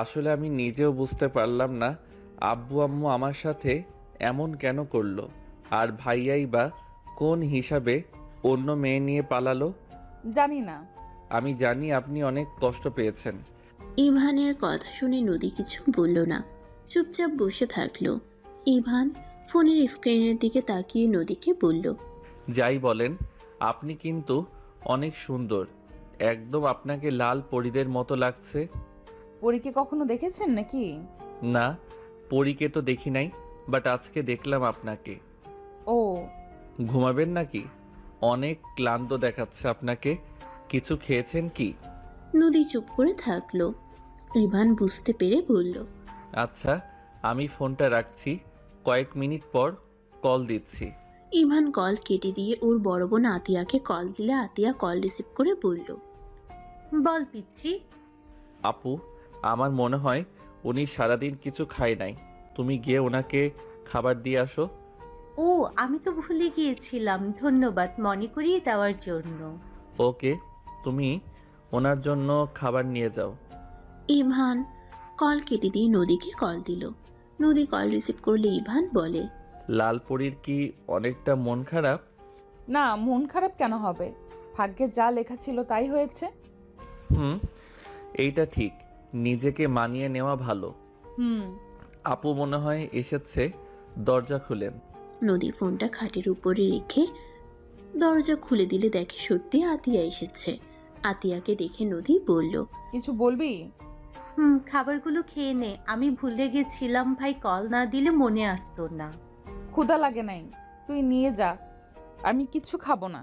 আসলে আমি নিজেও বুঝতে পারলাম না আব্বু আম্মু আমার সাথে এমন কেন করলো। আর ভাইয়াই বা কোন হিসাবে অন্য মেয়ে নিয়ে পালালো। জানি না। আমি জানি আপনি অনেক কষ্ট পেয়েছেন। ইভানের কথা শুনে নদী কিছু বলল না, চুপচাপ বসে থাকলো। ইভান ফোনের স্ক্রিনের দিকে তাকিয়ে নদীকে বলল, যাই বলেন, আপনি কিন্তু অনেক সুন্দর। একদম আপনাকে লাল পরীদের মতো লাগছে। পরীকে কখনো দেখেছেন নাকি? না, পরীকে তো দেখি নাই, বাট আজকে দেখলাম আপনাকে। ও, ঘুমাবেন নাকি? অনেক ক্লান্ত দেখাচ্ছে আপনাকে। কিছু খেয়েছেন কি? নদী চুপ করে থাকলো। ইভান বুঝতে পেরে বলল, আচ্ছা, আমি ফোনটা রাখছি, কয়েক মিনিট পর কল দিচ্ছি। ইভান কল কেটে দিয়ে ওর বড় বোন আতিয়াকে কল দিলে আতিয়া কল রিসিভ করে বলল, বল পিচ্ছি। আপু, আমার মনে হয় উনি সারাদিন কিছু খায় নাই। তুমি গিয়ে ওনাকে খাবার দিয়ে আসো। ও, আমি তো ভুলে গিয়েছিলাম, ধন্যবাদ মনে করিয়ে দেওয়ার জন্য। ওকে, তুমি ওনার জন্য খাবার নিয়ে যাও। ইভান কল কেটে দিয়ে নদীকে কল দিল। নদী কল রিসিভ করলে ইভান বলে, লালপরীর কি অনেকটা মন খারাপ? না, মন খারাপ কেন হবে? ভাগ্যে যা লেখা ছিল তাই হয়েছে। হুম, এইটা ঠিক। নিজেকে মানিয়ে নেওয়া ভালো। হুম। আপু মনে হয় এসেছে, দরজা খুলেন। নদী ফোনটা খাটের উপরে রেখে দরজা খুলে দিলে দেখে সত্যি আতিয়া এসেছে। আতিয়াকে দেখে নদী বলল, কিছু বলবি? খাবারগুলো খেয়ে নে, আমি ভুলে গেছিলাম ভাই, কল না দিলে মনে আসতো না। ক্ষুধা লাগে নাই, তুই নিয়ে যা, আমি কিছু খাবো না।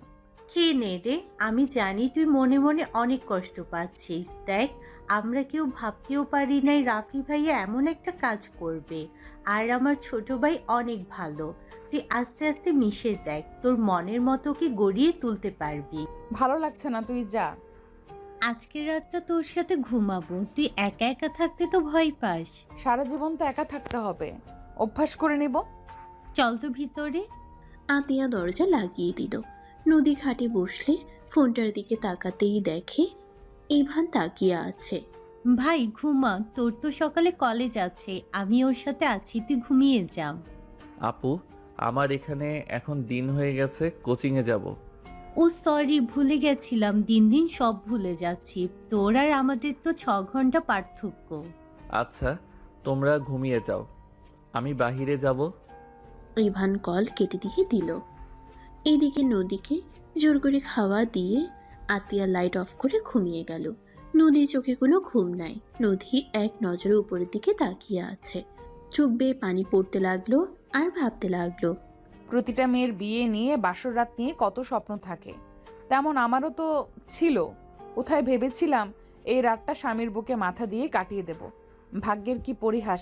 খেয়ে নে রে, আমি জানি তুই মনে মনে অনেক কষ্ট পাচ্ছিস। দেখ, আমরা কেউ ভাবতেও পারি নাই রাফি ভাইয়া এমন একটা কাজ করবে। আর আমার ছোট ভাই অনেক ভালো। তুই আস্তে আস্তে মিশে দেখ, তোর মনের মতো কি গড়িয়ে তুলতে পারবি। ভালো লাগছে না, তুই যা। আজকের রাতটা তোর সাথে ঘুমাবো, তুই একা একা থাকতে তো ভয় পাস। সারা জীবন তো একা থাকতে হবে, অভ্যাস করে নিব। চল তো ভিতরে। আতিয়া দরজা লাগিয়ে দিল। নদী খাটে বসলে ফোনটার দিকে তাকাতেই দেখে ইভান তাকিয়ে আছে। ভাই ঘুমা, তোর তো সকালে কলেজ আছে, আমি ওর সাথে আছি, তুই ঘুমিয়ে যা। আপু, আমার এখানে এখন দিন হয়ে গেছে, কোচিংয়ে যাব। ও সরি, ভুলে গেছিলাম, দিন দিন সব ভুলে যাচ্ছি। তোর আর আমাদের তো 6 ঘন্টা পার্থক্য। আচ্ছা, তোমরা ঘুমিয়ে যাও, আমি বাহিরে যাব। ইভান কল কেটে দিয়ে দিল। এদিকে নদীকে জোর করে খাওয়া দিয়ে আতিয়া লাইট অফ করে ঘুমিয়ে গেল। নদীর চোখে কোনো ঘুম নাই। নদী এক নজরে উপরের দিকে তাকিয়ে আছে। চোখ বেয়ে পানি পড়তে লাগলো আর ভাবতে লাগলো, প্রতিটা মেয়ের বিয়ে নিয়ে, বাসর রাত নিয়ে কত স্বপ্ন থাকে, তেমন আমারও তো ছিল। কোথায় ভেবেছিলাম এই রাতটা স্বামীর বুকে মাথা দিয়ে কাটিয়ে দেব। ভাগ্যের কি পরিহাস,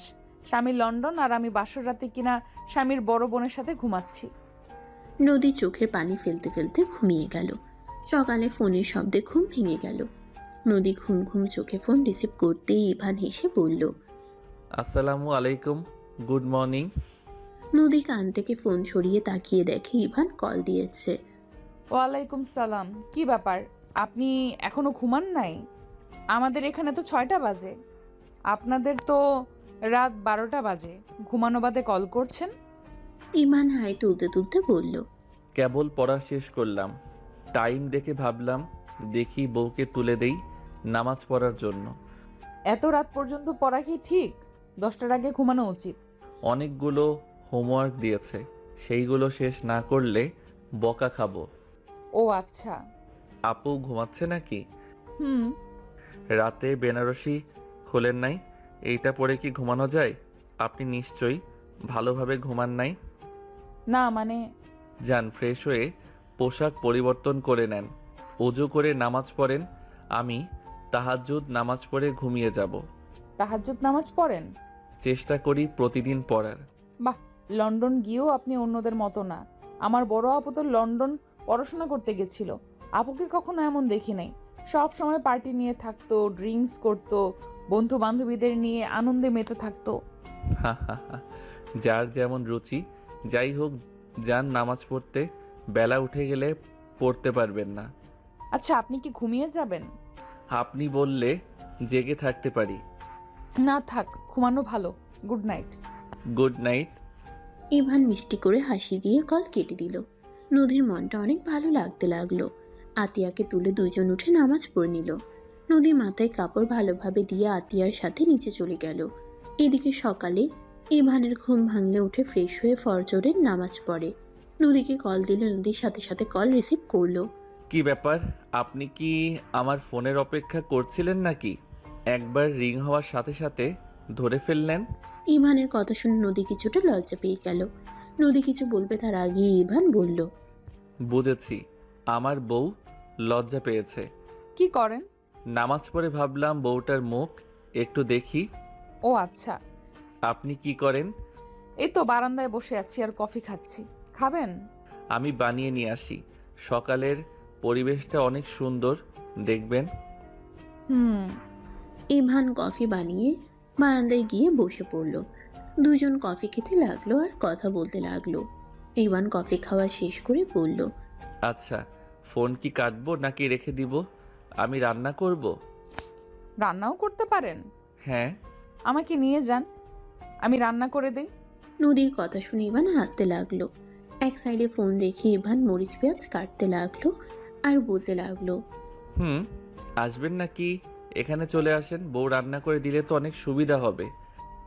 স্বামী লন্ডন আর আমি বাসর রাতে কিনা স্বামীর বড় বোনের সাথে ঘুমাচ্ছি। নদী চোখের পানি ফেলতে ফেলতে ঘুমিয়ে গেল। সকালে ফোনের শব্দে ঘুম ভেঙে গেল। নদী ঘুম ঘুম চোখে ফোন রিসিভ করতেই ইভান হেসে বলল, আসসালামু আলাইকুম, গুড মর্নিং। নদী কান থেকে ফোন সরিয়ে তাকিয়ে দেখে ইভান কল দিয়েছে। ওয়ালাইকুম সালাম। কি ব্যাপার, আপনি এখনো ঘুমান নাই? আমাদের এখানে তো 6টা বাজে, আপনাদের তো রাত 12টা বাজে। ঘুমানো বাদে কল করছেন? ইভান হাই তুলতে তুলতে বলল, কেবল পড়া শেষ করলাম, টাইম দেখে ভাবলাম দেখি বউকে তুলে দেই নামাজ পড়ার জন্য। এত রাত পর্যন্ত পড়া কি ঠিক? 10টার আগে ঘুমানো উচিত। অনেকগুলো হোমওয়ার্ক দিয়েছে, সেইগুলো শেষ না করলে বকা খাবো। ও আচ্ছা। আপু ঘুমাচ্ছে নাকি? হুম। রাতে বেনারসি খোলেন নাই, এইটা পরে কি ঘুমানো যায়? আপনি নিশ্চয়ই ভালোভাবে ঘুমান নাই। না মানে, যান, ফ্রেশ হয়ে পোশাক পরিবর্তন করে নেন, অজু করে নামাজ পড়েন। আমি তাহাজ্জুদ নামাজ পড়ে ঘুমিয়ে যাব। তাহাজ্জুদ নামাজ পড়েন? চেষ্টা করি প্রতিদিন পড়ার। বাহ, লন্ডন গিয়েও আপনি অন্যদের মতো না। আমার বড় আপু তো লন্ডন পড়াশোনা করতে গেছিল, আপুকে কখনো এমন দেখি নাই। সব সময় পার্টি নিয়ে থাকতো, ড্রিঙ্কস করতো, বন্ধু বান্ধবীদের নিয়ে আনন্দে মেতে থাকতো। হা হা হা, যার যেমন রুচি। যাই হোক, যান নামাজ পড়তে, বেলা উঠে গেলে পড়তে পারবেন না। আচ্ছা, আপনি কি ঘুমিয়ে যাবেন? আপনি বললে জেগে থাকতে পারি। না থাক, ঘুমানো ভালো। Good night. Good night. Ivan মিষ্টি করে হাসি দিয়ে কল কেটে দিল। নদীর মনটা অনেক ভালো লাগতে লাগলো। আতিয়াকে তুলে দুজন উঠে নামাজ পড়ে নিল। নদী মাথায় কাপড় ভালোভাবে দিয়ে আতিয়ার সাথে নিচে চলে গেল। এদিকে সকালে ইভানের ঘুম ভাঙলে উঠে ফ্রেশ হয়ে ফজরের নামাজ পড়ে। নদীকে কল দিলে নদীর সাথে সাথে কল রিসিভ করলো। কি ব্যাপার, আপনি কি আমার ফোনের অপেক্ষা করছিলেন নাকি? একবার রিং হওয়ার সাথে সাথে ধরে ফেললেন। ইভানের কথা শুনে নদী কিছুটা লজ্জা পেয়ে গেল। নদী কিছু বলবে তার আগে ইভান বলল, বুঝেছি, আমার বউ লজ্জা পেয়েছে। কি করেন? নামাজ পড়ে ভাবলাম বউটার মুখ একটু দেখি। ও আচ্ছা। আপনি কি করেন? এই তো বারান্দায় বসে আছি আর কফি খাচ্ছি। খাবেন? আমি বানিয়ে নিয়ে আসি। সকালের পরিবেশটা অনেক সুন্দর, দেখবেন। হুম। ইভান কফি বানিয়ে বারান্দায় গিয়ে বসে পড়ল। দুজন কফি খেতে লাগলো আর কথা বলতে লাগলো। ইভান কফি খাওয়া শেষ করে বলল, আচ্ছা, ফোন কি কাটবো নাকি রেখে দিব? আমি রান্না করব। রান্নাও করতে পারেন? হ্যাঁ। আমাকে নিয়ে যান, আমি রান্না করে দেই। নদীর কথা শুনে ইভান হাসতে লাগলো। এক সাইডে ফোন রেখে ইভান মরিচ পেঁয়াজ কাটতে লাগলো আর বলতে লাগলো, আসবেন নাকি এখানে চলে আসেন, বউ রান্না করে দিলে তো অনেক সুবিধা হবে।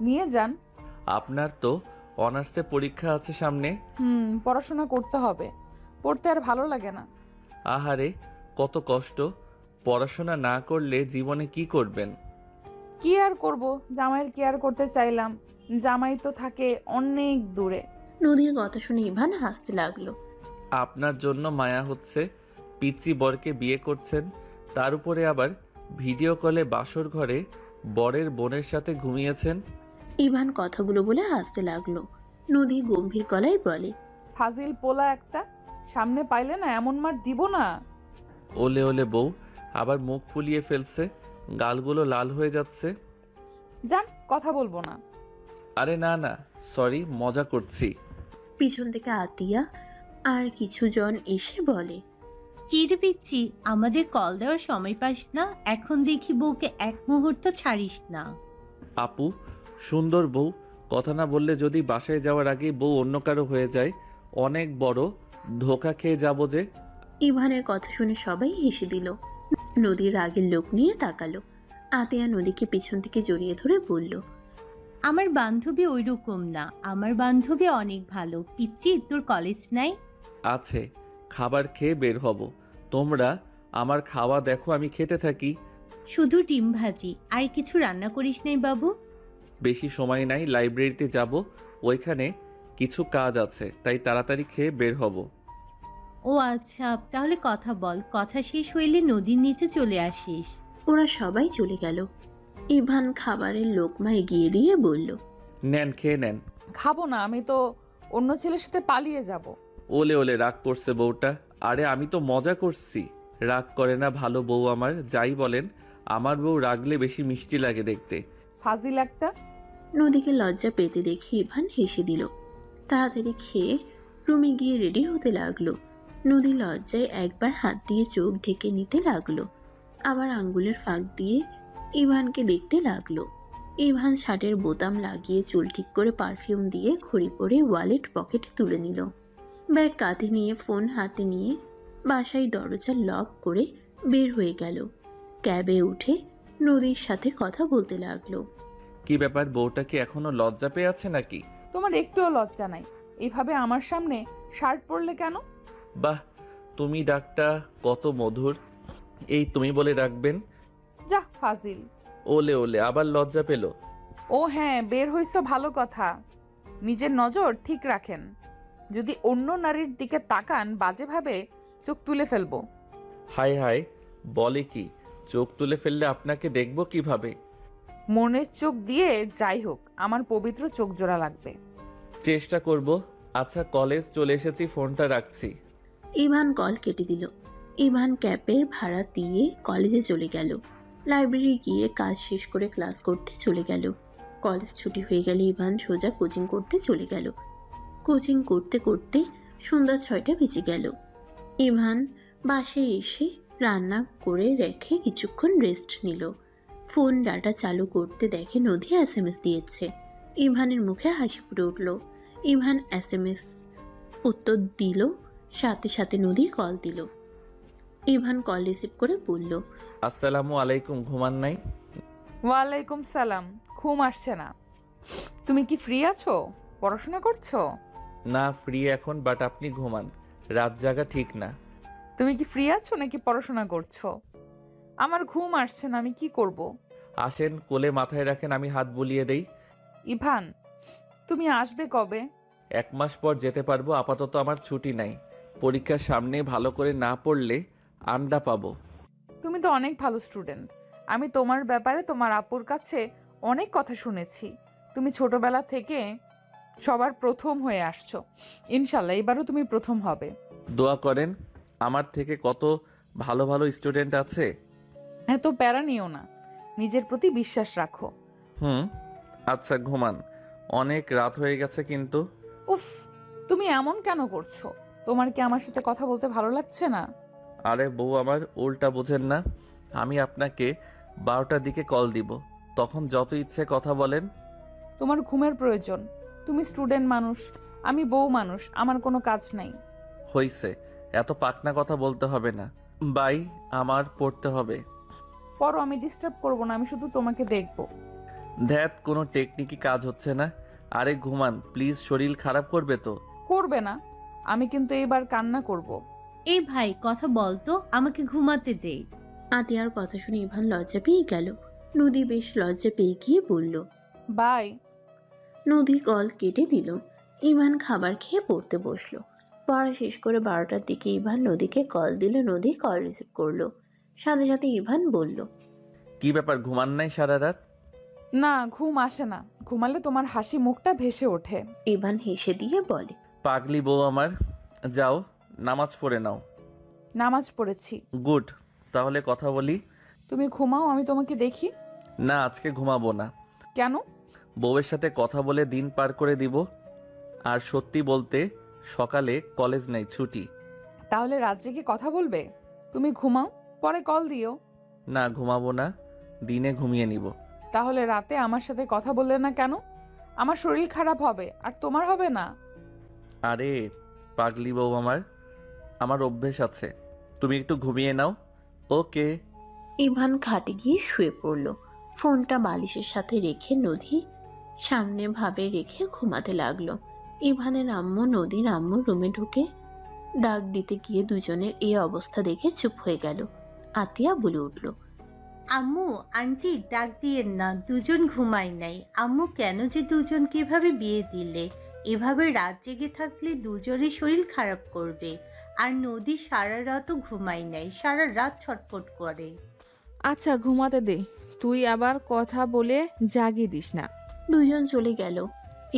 নিয়ে যান। আপনার তো অনার্সে পরীক্ষা আছে সামনে। পড়াশোনা করতে হবে, পড়তে আর ভালো লাগে না। আহারে, কত কষ্ট। পড়াশোনা না করলে জীবনে কি করবেন? কি আর করব, জামাইয়ের কেয়ার করতে চাইলাম, জামাই তো থাকে অনেক দূরে। নদীর কথা শুনে ইভান হাসতে লাগলো। আপনার জন্য মায়া হচ্ছে, পিচ্চি বরকে বিয়ে করছেন, তার উপরে আবার ভিডিও কলে বাসর ঘরে বরের বোনের সাথে ঘুমিয়েছেন। ইভান কথাগুলো বলে হাসতে লাগলো। নদী গম্ভীর গলায় বলে, ফাজিল পোলা একটা, সামনে পাইলে না এমন মার দিব না। ওলে ওলে বউ, আবার মুখ ফুলিয়ে ফেলছে, গালগুলো লাল হয়ে যাচ্ছে। যান, কথা বলবো না। আরে না না, সরি, মজা করছি। পিছন থেকে আতিয়া আর কিছু জন এসে বলে, কি রে পিচ্ছি, আমাদের কল দেওয়ার সময় পাস না? এখন দেখি বউকে এক মুহূর্ত ছাড়িস না। আপু, সুন্দর বউ, কথা না বললে যদি বাসায় যাওয়ার আগে বউ অন্য কারো হয়ে যায়, অনেক বড় ধোকা খেয়ে যাব যে। ইভানের কথা শুনে সবাই হেসে দিল। নদীর রাগের লোক নিয়ে তাকালো। আতিয়া নদীকে পিছন থেকে জড়িয়ে ধরে বলল, আমার বান্ধবী ওই রকম না, আমার বান্ধবী অনেক ভালো। পিচ্ছি, তোর কলেজ নাই? আছে, খাবার খেয়ে বের হব। তোমরা আমার খাওয়া দেখো, আমি খেতে থাকি। শুধু ডিম ভাজি, আর কিছু রান্না করিস নাই বাবু? বেশি সময় নাই, লাইব্রেরিতে যাব, ওইখানে কিছু কাজ আছে, তাই তাড়াতাড়ি খেয়ে বের হব। ও আচ্ছা, তাহলে কথা বল, কথা শেষ হইলে নদীর নিচে চলে আসিস। ওরা সবাই চলে গেল। ইভান খাবারের লোকমা এগিয়ে দিয়ে বলল, নেন, খেয়ে নেন। খাবো না, আমি তো অন্য ছেলের সাথে পালিয়ে যাব। ওলে ওলে, রাগ করছে বউটা। আরে আমি তো মজা করছি, রাগ করে না ভালো বউ আমার। যাই বলেন, আমার বউ রাগলে বেশি মিষ্টি লাগে দেখতে। ফাজিল একটা। নদীকে লজ্জা পেতে দেখে ইভান হেসে দিল। তাড়াতাড়ি খেয়ে রুমে গিয়ে রেডি হতে লাগলো। নদী লজ্জায় একবার হাত দিয়ে চোখ ঢেকে নিতে লাগলো, আবার আঙ্গুলের ফাঁক দিয়ে ইভানকে দেখতে লাগলো। ইভান শার্টের বোতাম লাগিয়ে চুল ঠিক করে পারফিউম দিয়ে ঘড়ি পরে ওয়ালেট পকেটে তুলে নিল। ব্যাগ কাঁধে নিয়ে ফোন হাতে নিয়ে বাসায় দরজা লক করে বের হয়ে গেল। ক্যাবে উঠে নদীর সাথে কথা বলতে লাগলো। কি ব্যাপার, বউটা কি এখনো লজ্জা পেয়ে আছে নাকি? তোমার একটুও লজ্জা নাই, এইভাবে আমার সামনে শার্ট পরলে কেন? বাহ, তুমি ডাকটা কত মধুর। এই তুমি বলে ডাকবেন? যা ফাজিল। ওলে ওলে, আবার লজ্জা পেল। ও হ্যাঁ, বের হইছো ভালো কথা। নিজের নজর ঠিক রাখেন, যদি অন্য নারীর দিকে তাকান বাজেভাবে চোখ তুলে ফেলবো। হায় হায়, বলে কি? চোখ তুলে ফেললে আপনাকে দেখবো কিভাবে? মনের চোখ দিয়ে যাই হোক, আমার পবিত্র চোখ জোড়া লাগবে। চেষ্টা করব। আচ্ছা, কলেজ চলে এসেছি, ফোনটা রাখছি। ইভান কল কেটে দিল। ইভান ক্যাবের ভাড়া দিয়ে কলেজে চলে গেল। লাইব্রেরি গিয়ে কাজ শেষ করে ক্লাস করতে চলে গেল। কলেজ ছুটি হয়ে গেলে ইভান সোজা কোচিং করতে চলে গেল। কোচিং করতে করতে সন্ধ্যা 6টা বেজে গেল। ইভান বাসায় এসে রান্না করে রেখে কিছুক্ষণ রেস্ট নিল। ফোন ডাটা চালু করতে দেখে নদী SMS দিয়েছে। ইভানের মুখে হাসি ফুটে উঠল। ইভান SMS উত্তর দিল, সাথে সাথে নদী কল দিল। ইভান কল রিসিভ করে বলল, আসসালামু আলাইকুম, ঘুমান নাই? ওয়ালাইকুম সালাম। ঘুম আসছে না। তুমি কি ফ্রি আছো? পড়াশোনা করছো? না, ফ্রি এখন, বাট আপনি ঘুমান, রাত জাগা ঠিক না। তুমি কি ফ্রি আছো নাকি পড়াশোনা করছো? আমার ঘুম আসছে না, আমি কি করব? আসেন, কোলে মাথায় রাখেন, আমি হাত বুলিয়ে দেই। ইভান, তুমি আসবে কবে? 1 মাস পর যেতে পারবো, আপাতত আমার ছুটি নাই। পরীক্ষার সামনে ভালো করে না পড়লে আন্ডা পাবো। তুমি তো অনেক ভালো স্টুডেন্ট। আমি তোমার ব্যাপারে তোমার আপুর কাছে অনেক কথা শুনেছি। তুমি ছোটবেলা থেকে সবার প্রথম হয়ে আসছো। ইনশাল্লাহ এবারও তুমি প্রথম হবে। দোয়া করেন, আমার থেকে কত ভালো ভালো স্টুডেন্ট আছে। এত প্যারা নিও না, নিজের প্রতি বিশ্বাস রাখো। আচ্ছা ঘুমান, অনেক রাত হয়ে গেছে কিন্তু। উফ, তুমি এমন কেন করছো? তোমার কি আমার সাথে কথা বলতে ভালো লাগছে না? আরে বউ আমার, উল্টা বোঝেন না। আমি আপনাকে 12টার দিকে কল দিব, তখন যত ইচ্ছে কথা বলেন। তোমার ঘুমের প্রয়োজন। তুমি স্টুডেন্ট মানুষ, আমি বউ মানুষ, আমার কোনো কাজ নাই। হইছে, এত পাকনা কথা বলতে হবে না। বাই, আমার পড়তে হবে। পরও আমি ডিস্টার্ব করবো না, আমি শুধু তোমাকে দেখবো। ধ্যাত, কোনো টেকনিকই কাজ হচ্ছে না। আরে ঘুমান প্লিজ, শরীর খারাপ করবে তো। করবে না, আমি কিন্তু এবার কান্না করব। এই ভাই কথা বলতো, আমাকে ঘুমাতে দে। আতিয়ার কথা শুনে ইভান লজ্জা পেয়ে গেল। নদী বেশ লজ্জা পেয়ে গিয়ে বলল, বাই। নদী কল কেটে দিল। ইভান খাবার খেয়ে পড়তে বসলো। পড়া শেষ করে 12টার দিকে ইভান নদীকে কল দিল। নদী কল রিসিভ করলো। সাথে সাথে ইভান বলল, কি ব্যাপার, ঘুমান নাই সারা রাত? না, ঘুম আসে না। ঘুমালে তোমার হাসি মুখটা ভেসে ওঠে। ইভান হেসে দিয়ে বলে, পাগলি বউ আমার, যাও নামাজ পড়ে নাও। নামাজ পড়েছি। গুড, তাহলে কথা বলি। তুমি ঘুমাও, আমি তোমাকে দেখি। না, আজকে ঘুমাবো না। কেন? বউয়ের সাথে কথা বলে দিন পার করে দিব। আর সত্যি বলতে, সকালে কলেজ নেই, ছুটি। তাহলে রাত জেগে কথা বলবে? তুমি ঘুমাও, পরে কল দিও। না, ঘুমাবো না, দিনে ঘুমিয়ে নিব। তাহলে রাতে আমার সাথে কথা বললে না কেন? আমার শরীর খারাপ হবে, আর তোমার হবে না। আরে পাগলি বউ আমার, আমার অভ্যেস আছে। তুমি একটু ঘুমিয়ে নাও। ওকে। ইভান খাটে গিয়ে শুয়ে পড়ল। ফোনটা বালিশের সাথে রেখে নদী সামনে ভাবে রেখে ঘুমাতে লাগলো। ইভানের আম্মু নদীর আম্মু রুমে ঢুকে ডাক দিতে গিয়ে দুজনের এই অবস্থা দেখে চুপ হয়ে গেল। আতিয়া বলে উঠল, আম্মু, আন্টি ডাক দিয়েন না, দুজন ঘুমায় নাই। আম্মু, কেন যে দুজনকে এভাবে বিয়ে দিলে? এভাবে রাত জেগে থাকলে দুজনের শরীর খারাপ করবে। আর নদী সারা রাতও ঘুমায় নাই, সারা রাত ছটফট করে। আচ্ছা ঘুমাতে দে, তুই আবার কথা বলে জাগিয়ে দিস না। দুজন চলে গেল।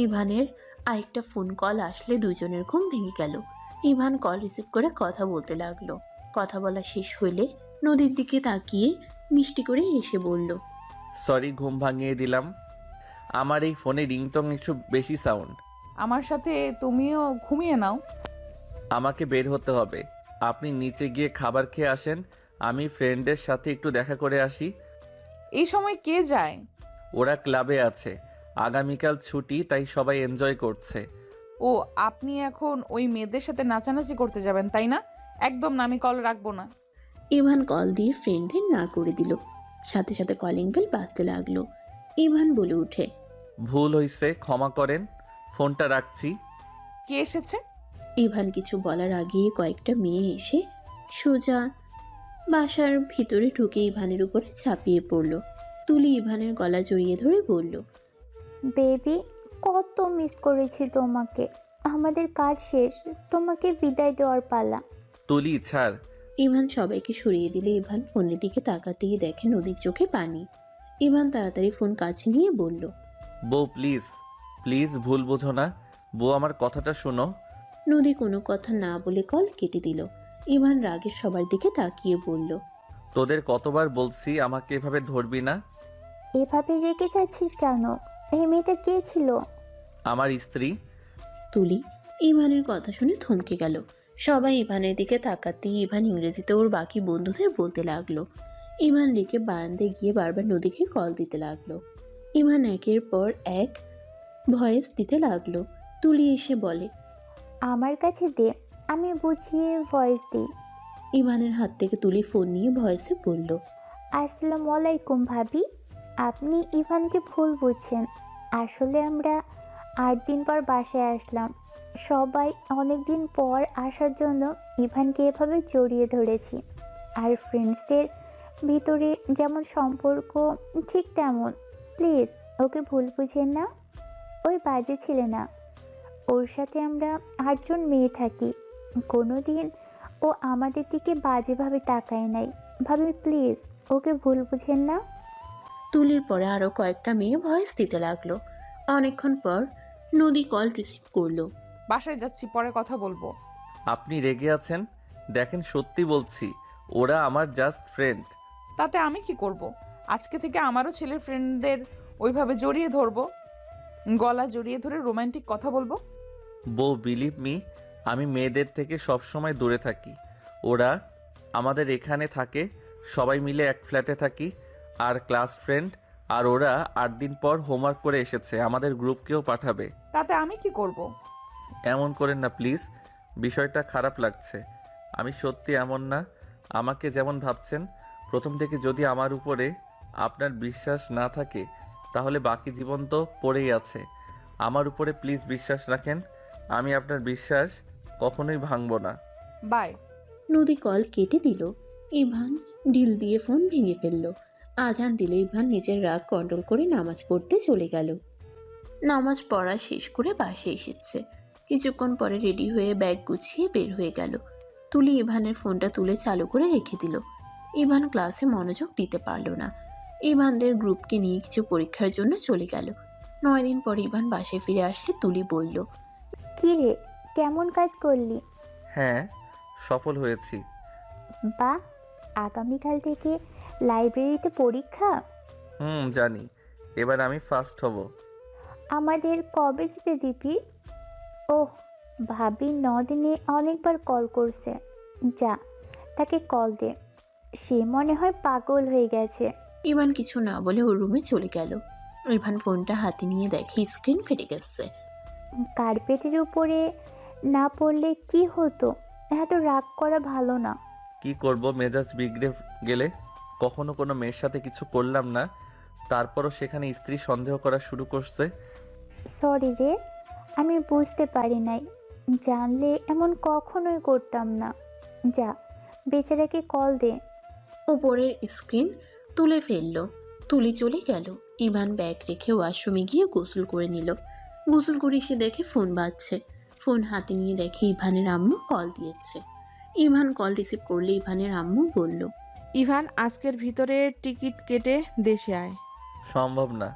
ইভানের আরেকটা ফোন কল আসলে দুজনের ঘুম ভেঙে গেল। ইভান কল রিসিভ করে কথা বলতে লাগলো। কথা বলা শেষ হইলে নদীর দিকে তাকিয়ে মিষ্টি করে এসে বলল, সরি, ঘুম ভাঙিয়ে দিলাম। আমার এই ফোনে রিংটং একটু বেশি সাউন্ড। আমার সাথে তুমিও ঘুমিয়ে নাও। আমাকে বের হতে হবে, আপনি নিচে গিয়ে খাবার খেয়ে আসেন। আমি ফ্রেন্ডের সাথে একটু দেখা করে আসি। এই সময় কে যায়? ওরা ক্লাবে আছে, আগামীকাল ছুটি, তাই সবাই এনজয় করছে। ও, আপনি এখন ওই মেয়েদের সাথে নাচানাচি করতে যাবেন তাই না? একদম না, আমি কল রাখবো না। ইভান কল দিয়ে ফ্রেন্ডদের না করে দিল। সাথে সাথে কলিং বেল বাজতে লাগলো। ইভান বলে উঠে, ভুল হইছে, ক্ষমা করেন, ফোনটা রাখছি। কে এসেছে? ইভান কিছু বলার আগেই কয়েকটা মেয়ে এসে সোজা বাসার ভিতরে ঢুকে ইভানের উপরে ঝাঁপিয়ে পড়ল। তুলি ইভানের গলা জড়িয়ে ধরে বলল, বেবি, কত মিস করেছি তোমাকে। আমাদের কাজ শেষ, তোমাকে বিদায় দেওয়ার পালা। তুলি ছাড়। ইভান সবাইকে সরিয়ে দিলে ইভান ফোনের দিকে তাকাতেই দেখে নদীর চোখে পানি। ইভান তাড়াতাড়ি ফোন কাছে নিয়ে বলল, বউ প্লিজ, প্লিজ ভুল বোঝো না। বউ আমার কথাটা শোনো। নদী কোনো কথা না বলে কল কেটে দিল। ইভান রাগে সবার দিকে তাকিয়ে বলল, তোদের কতবার বলছি আমাকে এভাবে ধরবি না। এভাবে রেগে যাচ্ছিস কেন? এই মেয়েটা কে ছিল? আমার স্ত্রী। তুলি ইভানের কথা শুনে থমকে গেল। সবাই ইভানের দিকে তাকাতেই ইভান ইংরেজিতে ওর বাকি বন্ধুদের বলতে লাগলো, ইভান রেখে বারান্দায় গিয়ে বারবার নদীকে কল দিতে লাগলো। ইভান একের পর এক ভয়েস দিতে লাগলো। তুলি এসে বলে, আমার কাছে দে, আমি বুঝিয়ে ভয়েস দিই। ইভানের হাত থেকে তুলি ফোন নিয়ে ভয়েসে বলল, আসসালামু আলাইকুম ভাবি। আপনি ইভানকে ভুল বুঝছেন। আসলে আমরা 8 দিন পর বাসায় আসলাম। সবাই অনেক দিন পর আসার জন্য ইভানকে এভাবে জড়িয়ে ধরেছি। আর ফ্রেন্ডসদের ভিতরে যেমন সম্পর্ক ঠিক তেমন। প্লিজ ওকে ভুল বুঝেন না। ওই বাজে ছেলে না। ওর সাথে আমরা 8 জন মেয়ে থাকি। কোনো দিন ও আমাদের দিকে বাজেভাবে তাকায় নাই। ভাবি প্লিজ ওকে ভুল বুঝেন না। তুলির পরে আরো কয়েকটা মেয়ে ভয়েস দিতে লাগলো। অনেকক্ষণ পর নদী কল রিসিভ করলো। বাসায় যাচ্ছি, পরে কথা বলবো। আপনি রেগে আছেন? দেখেন, সত্যি বলছি, ওরা আমার জাস্ট ফ্রেন্ড। তাতে আমি কি করব? আজকে থেকে আমারও ছেলের ফ্রেন্ডদের ওইভাবে জড়িয়ে ধরবো, গলা জড়িয়ে ধরে রোমান্টিক কথা বলবো। বউ, বিলিভ মি, আমি মেয়েদের থেকে সবসময় দূরে থাকি। ওরা আমাদের এখানে থাকে, সবাই মিলে এক ফ্ল্যাটে থাকি, আর ক্লাস ফ্রেন্ড। আর ওরা 8 দিন পর হোমওয়ার্ক করে এসেছে, আমাদের গ্রুপকেও পাঠাবে। তাতে আমি কি করব? এমন করেন না প্লিজ, বিষয়টা খারাপ লাগছে। আমি সত্যি এমন না, আমাকে যেমন ভাবছেন। প্রথম থেকে যদি আমার উপরে আপনার বিশ্বাস না থাকে, তাহলে বাকি জীবন তো পড়েই আছে। আমার উপরে প্লিজ বিশ্বাস রাখেন, আমি আপনার বিশ্বাস কখনোই ভাঙব না। বাই। নদী কল কেটে দিল। ইভান ঢিল দিয়ে ফোন ভেঙে ফেলল। আজান দিলে ইভান নিজের রাগ কন্ট্রোল করে নামাজ পড়তে চলে গেল। নামাজ পড়া শেষ করে বাসে এসেছে। কিছুক্ষণ পরে রেডি হয়ে ব্যাগ গুছিয়ে বের হয়ে গেল। তুলি ইভানের ফোনটা তুলে চালু করে রেখে দিল। ইভান ক্লাসে মনোযোগ দিতে পারল না। ইভানদের গ্রুপকে নিয়ে কিছু পরীক্ষার জন্য চলে গেল। 9 দিন পর ইভান বাসায় ফিরে আসলে তুলি বলল, কি রে, কেমন কাজ করলি? হ্যাঁ, সফল হয়েছি। বা, আগামীকাল থেকে লাইব্রেরিতে পরীক্ষা। জানি, এবার আমি ফার্স্ট হব। আমাদের কবে যেতে দিবি? ওহ, ভাবি 9 দিনে অনেকবার কল করছে। যা, তাকে কল দে। সে মনে হয় পাগল হয়ে গেছে। ইভান কিছু না বলে ওর রুমে চলে গেল। ইভান ফোনটা হাতে নিয়ে দেখে স্ক্রিন ফেটে গেছে। কার্পেটের উপরে না পড়লে কি হতো? এত রাগ করা ভালো না। কি করব, মেজাজ বিগড়ে গেলে? কখনো কোনো মেয়ের সাথে কিছু করলাম না, তারপরও সেখানে স্ত্রী সন্দেহ করা শুরু করছে। সরি রে, আমি বুঝতে পারি নাই। জানলে এমন কখনোই করতাম না। যা, বেচারাকে কল দে। উপরের স্ক্রিন তুলে ফেলল। তুলি চলে গেল। ইভান ব্যাগ রেখে ওয়াশরুমে গিয়ে গোসল করে নিল। গোসল করে এসে দেখে ফোন বাজছে। ফোন হাতে নিয়ে দেখে ইভানের আম্মু কল দিয়েছে। ইভান কল রিসিভ করলে ইভানের আম্মু বলল, ইভান, আজকের ভিতরে টিকিট কেটে দেশে আয়। সম্ভব না,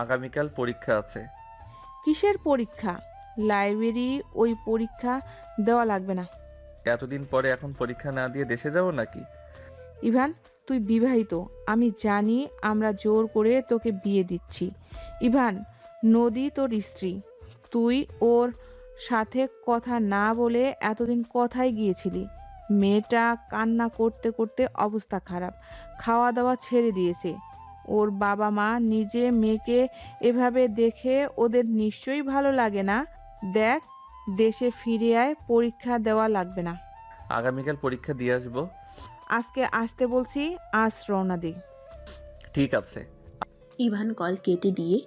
আগামীকাল পরীক্ষা আছে। কিসের পরীক্ষা? লাইব্রেরি, ওই পরীক্ষা দেওয়া লাগবে না। এতদিন পরে এখন পরীক্ষা না দিয়ে দেশে যাব নাকি? ইভান, তুই বিবাহিত, আমি জানি। আমরা জোর করে তোকে বিয়ে দিচ্ছি। ইভান, নদী তোর স্ত্রী। তুই ওর সাথে কথা না বলে এতদিন কোথায় গিয়েছিলি? মেয়েটা কান্না করতে করতে অবস্থা খারাপ, খাওয়া দাওয়া ছেড়ে দিয়েছে। ওর বাবা মা নিজে মেয়েকে এভাবে দেখে ওদের নিশ্চয়ই ভালো লাগে না। দেখ, দেশে ফিরে আয়, পরীক্ষা দেওয়া লাগবে না। আগামীকাল পরীক্ষা দিয়ে আসবো। আজকে আসতে বলছি, আজ রওনা দিই। ঠিক আছে। ইভান কল কেটে দিয়ে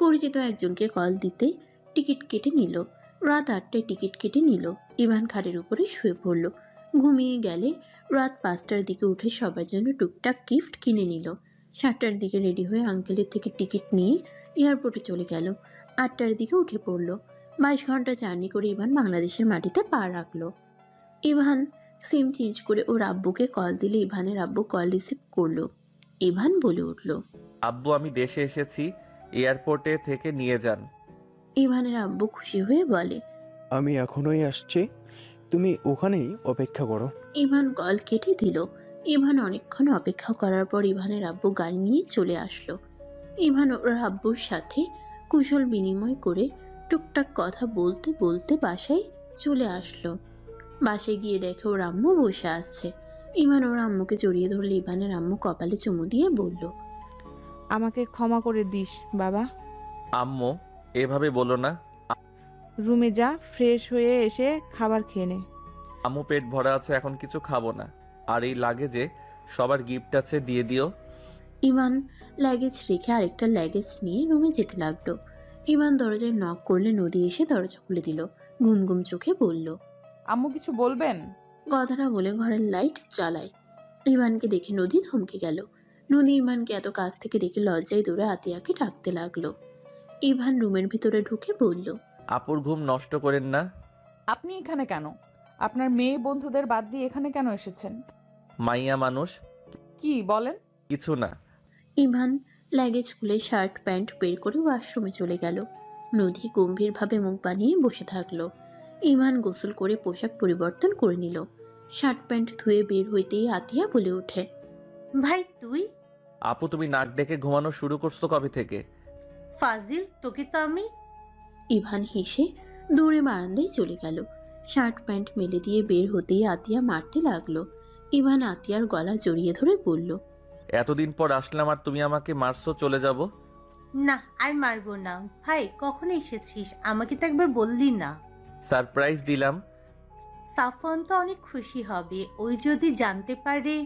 পরিচিত একজনকে কল দিতে টিকিট কেটে নিল। রাত 8টায় টিকিট কেটে নিল। ইভান খাটের উপরে শুয়ে পড়ল। ঘুমিয়ে গেলে রাত 5টার দিকে উঠে সবার জন্য টুকটাক গিফট কিনে নিল। 7টার দিকে রেডি হয়ে আঙ্কেলের থেকে টিকিট নিয়ে এয়ারপোর্টে চলে গেল। 8টার দিকে উঠে পড়ল। 22 ঘন্টা জার্নি করে ইভান বাংলাদেশের মাটিতে পা রাখল। ইভান সিম চেঞ্জ করে ওর আব্বুকে কল দিলে ইভানের আব্বু কল রিসিভ করলো। ইভান বলে উঠল, আব্বু, আমি দেশে এসেছি, এয়ারপোর্টে থেকে নিয়ে যান। ইভানের আব্বু খুশি হয়ে বলে, আমি এখনই আসছি, তুমি ওখানেই অপেক্ষা করো। ইভান কল কেটে দিল। ইভান অনেকক্ষণ অপেক্ষা করার পর ইভানের আব্বু গাড়ি নিয়ে চলে আসলো। ইভান ওর আব্বুর সাথে কুশল বিনিময় করে টুকটাক কথা বলতে বলতে বাসায় চলে আসলো। বাসায় গিয়ে দেখে ওর আম্মু বসে আছে। ইভান ওর আম্মুকে জড়িয়ে ধরলে ইভানের আম্মু কপালে চুমু দিয়ে বলল, আমাকে ক্ষমা করে দিস বাবা। আম্মু, এভাবে বলো না। রুমে যা, ফ্রেশ হয়ে এসে খাবার খেয়ে নে। আম্মু, পেট ভরা আছে, এখন কিছু খাবো না। আর এই লাগেজে সবার গিফট আছে, দিয়ে দিও। ইভান লাগেজ রেখে আরেকটা লাগেজ নিয়ে রুমে যেতে লাগলো। ইভান দরজায় নক করলে নদী এসে দরজা খুলে দিল। ঘুম ঘুম চোখে বলল, আম্মু কিছু বলবেন? কথাটা বলে ঘরের লাইট জ্বালায়। ইভানকে দেখে নদী থমকে গেল। নদী ইভানকে এত কাছ থেকে দেখে লজ্জায় দৌড়ে আতিয়াকে ডাকতে লাগলো। ইভান রুমের ভিতরে ঢুকে বলল, আপুর ঘুম নষ্ট করেন না। আপনি এখানে কেন? আপনার মেয়ে বন্ধুদের বাদ দিয়ে এখানে কেন এসেছেন? মাইয়া মানুষ। কি বলেন? কিছু না। ইভান লাগেজ খুলে শার্ট প্যান্ট বের করে ওয়াশরুমে চলে গেল। নদী গম্ভীরভাবে মুখ বানিয়ে বসে থাকলো। ইভান গোসল করে পোশাক পরিবর্তন করে নিল। শার্ট প্যান্ট ধুয়ে বের হইতেই আতিয়া বলে ওঠে, ভাই তুই? আপু, তুমি নাক ডেকে ঘুমানো শুরু করছো কবে থেকে? ফাজিল, তোকে তো আমি। ইভান হেসে দৌড়ে বারান্দায় চলে গেল। শার্ট প্যান্ট মেলে দিয়ে বের হতেই আতিয়া মারতে লাগলো। ইভান আতিয়ার গলা জড়িয়ে ধরে বলল, এতদিন পর আসলাম আর তুমি আমাকে মারছো, চলে যাব? না, আর মারবো না। ভাই কখন এসেছিস? আমাকে তো একবার বললি না। সারপ্রাইজ দিলাম। সাফওয়ান তো অনেক খুশি হবে, ওই যদি জানতে পারে।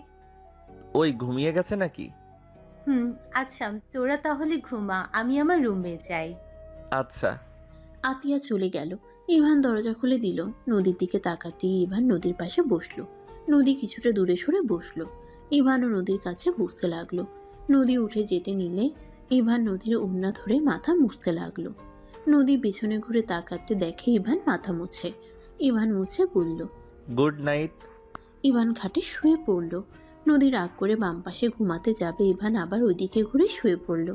ওই ঘুমিয়ে গেছে নাকি? আচ্ছা, তোরা তাহলে ঘুমা, আমি আমার রুমে যাই। আচ্ছা। আতিয়া চলে গেল। ইভান দরজা খুলে দিল। নদীর দিকে তাকাতেই ইভান নদীর পাশে বসলো। নদী কিছুটা দূরে সরে বসলো। ইভানও নদীর কাছে বসতে লাগলো। নদী উঠে যেতে নিলে ইভান নদীর ওড়না ধরে মাথা মুছতে লাগলো। নদী পিছনে ঘুরে তাকাতে দেখে ইভান মাথা মুছে। ইভান মুছে বলল, গুড নাইট। ইভান খাটে শুয়ে পড়ল। নদী রাগ করে বাম পাশে ঘুমাতে যাবে, ইভান আবার ওইদিকে ঘুরে শুয়ে পড়ল।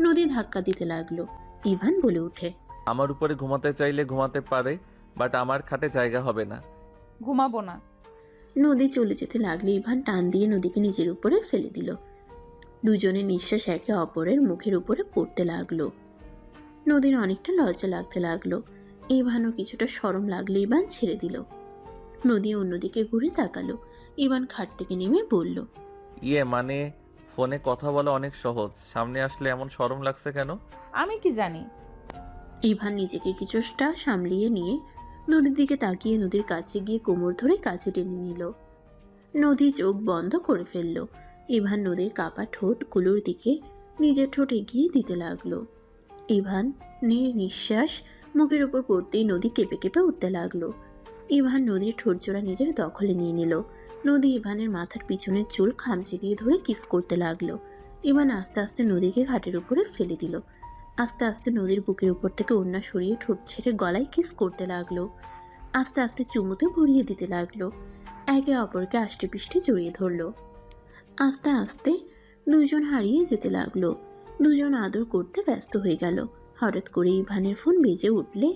নদী ধাক্কা দিতে লাগলো। ইভান বলে ওঠে, আমার উপরে ঘুমাতে চাইলে ঘুমাতে পারে, বাট আমার খাটে জায়গা হবে না। ঘুমাবো না। নদী চলে যেতে লাগলে ইভান টান দিয়ে নদীকে নিজের উপরে ফেলে দিল। দুজনে নিঃশ্বাস একে অপরের মুখের উপরে পড়তে লাগলো। নদীর অনেকটা লজ্জা লাগতে লাগলো। ইভানও কিছুটা শরম লাগলে ইভান ছেড়ে দিল। নদী অন্যদিকে ঘুরে তাকালো। ইভান খাট থেকে নেমে বলল, মানে ফোনে কথা বলা অনেক সহজ, সামনে আসলে এমন শরম লাগছে কেন? আমি কি জানি। ইভান নিজেকে কিছুটা সামলিয়ে নিয়ে নদীর দিকে তাকিয়ে নদীর কাছে গিয়ে কোমর ধরে কাছে টেনে নিল। নদী চোখ বন্ধ করে ফেলল। ইভান নদীর কাপা ঠোঁটগুলোর দিকে নিজের ঠোঁট এগিয়ে দিতে লাগলো। ইভান নিঃশ্বাস মুখের উপর পড়তেই নদী কেঁপে কেঁপে উঠতে লাগলো। ইভান নদীর ঠোঁটজোড়া নিজের দখলে নিয়ে নিল। নদী ইভানের মাথার পিছনের চুল খামচে দিয়ে ধরে কিস করতে লাগলো। ইভান আস্তে আস্তে নদীকে ঘাটের উপরে ফেলে দিল। আস্তে আস্তে নদীর বুকের উপর থেকে ওড়না সরিয়ে ঠোঁট ছেড়ে গলায় কিস করতে লাগলো। আস্তে আস্তে চুমুতে ভরিয়ে দিতে লাগলো। একে অপরকে আষ্টে পিষ্টে জড়িয়ে ধরলো। আস্তে আস্তে দুজন হারিয়ে যেতে লাগলো। দুজন আদর করতে ব্যস্ত হয়ে গেল। হঠাৎ করে ইভানের ফোন বেজে উঠলে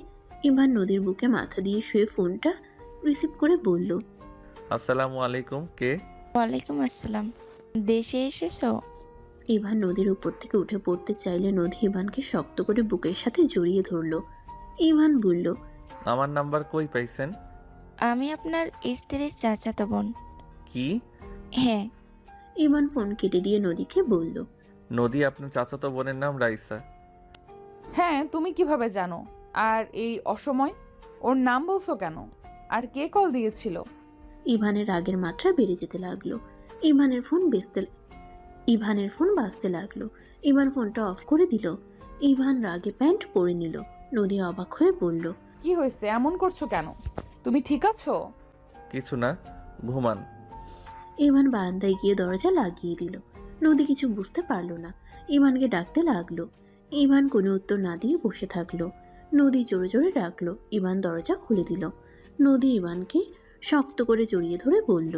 ইভান নদীর বুকে মাথা দিয়ে শুয়ে ফোনটা রিসিভ করে বলল, আসসালামু আলাইকুম। কে? ওয়ালাইকুম আসসালাম। দেশে এসেছো? ইভান নদীর উপর থেকে উঠে পড়তে চাইলে নদী ইভানকে শক্ত করে বুকের সাথে জড়িয়ে ধরলো। ইভান বলল, আমার নাম্বার কই পাইছেন? আমি আপনার স্ত্রীর চাচাতো বোন। কি? হ্যাঁ। ইভান ফোন কেটে দিয়ে নদীকে বলল, নদী, আপনার চাচাতো বোনের নাম রাইসা। হ্যাঁ, তুমি কিভাবে জানো? আর এই অসময় ওর নাম বলছো কেন? আর কে কল দিয়েছিল? ইভানের রাগের মাত্রা বেড়ে যেতে লাগলো। ইভানের ফোন বাজতে লাগলো। ইভান ফোনটা অফ করে দিল। ইভান রাগে প্যান্ট পরে নিল। নদী অবাক হয়ে বলল, কি হয়েছে? এমন করছো কেন? তুমি ঠিক আছো? কিছু না, ঘুমান। ইভান বারান্দায় গিয়ে দরজা লাগিয়ে দিল। নদী কিছু বুঝতে পারল না। ইভানকে ডাকতে লাগলো। ইভান কোনো উত্তর না দিয়ে বসে থাকলো। নদী জোরে জোরে ডাকলো। ইভান দরজা খুলে দিল। নদী ইভানকে শক্ত করে জড়িয়ে ধরে বলল,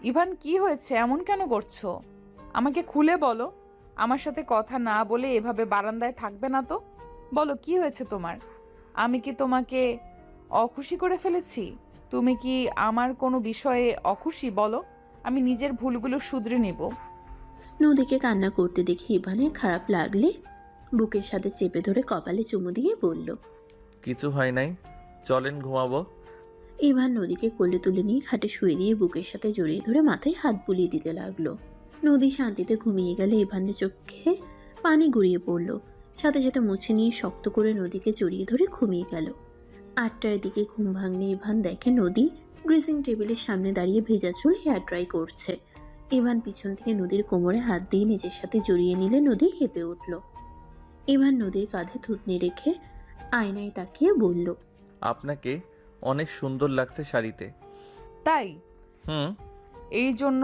ইভান, কি হয়েছে? এমন কেন করছো? আমাকে খুলে বলো। আমার সাথে কথা না বলে এভাবে বারান্দায় থাকবে না তো। বলো, কি হয়েছে তোমার? আমি কি তোমাকে অখুশি করে ফেলেছি? তুমি কি আমার কোনো বিষয়ে অখুশি? বলো, আমি নিজের ভুলগুলো শুধরে নেব। নদীকে কান্না করতে দেখে ইভানের খারাপ লাগলে বুকের সাথে চেপে ধরে কপালে চুমু দিয়ে বলল, কিছু হয় নাই, চলেন ঘুমাবো। ইভান নদীকে কোলে তুলে নিয়ে খাটে শুয়ে দিয়ে বুকের সাথে জড়িয়ে ধরে মাথায় হাত বুলিয়ে দিতে লাগলো। নদী শান্তিতে ঘুমিয়ে গেলে ইভানের চোখে পানি গড়িয়ে পড়ল। সাথে সাথে মুছে নিয়ে শক্ত করে নদীকে জড়িয়ে ধরে ঘুমিয়ে গেল। 8টার দিকে ঘুম ভাঙলে ইভান দেখে নদী ড্রেসিং টেবিলের সামনে দাঁড়িয়ে ভেজা চুল হেয়ার ড্রাই করছে। ইভান পিছন থেকে নদীর কোমরে হাত দিয়ে নিজের সাথে জড়িয়ে নিলে নদী কেঁপে উঠল। ইভান নদীর কাঁধে থুতনি রেখে আয়নায় তাকিয়ে বলল, আপনাকে অনেক সুন্দর লাগছে শাড়িতে। তাই হুম। এই জন্য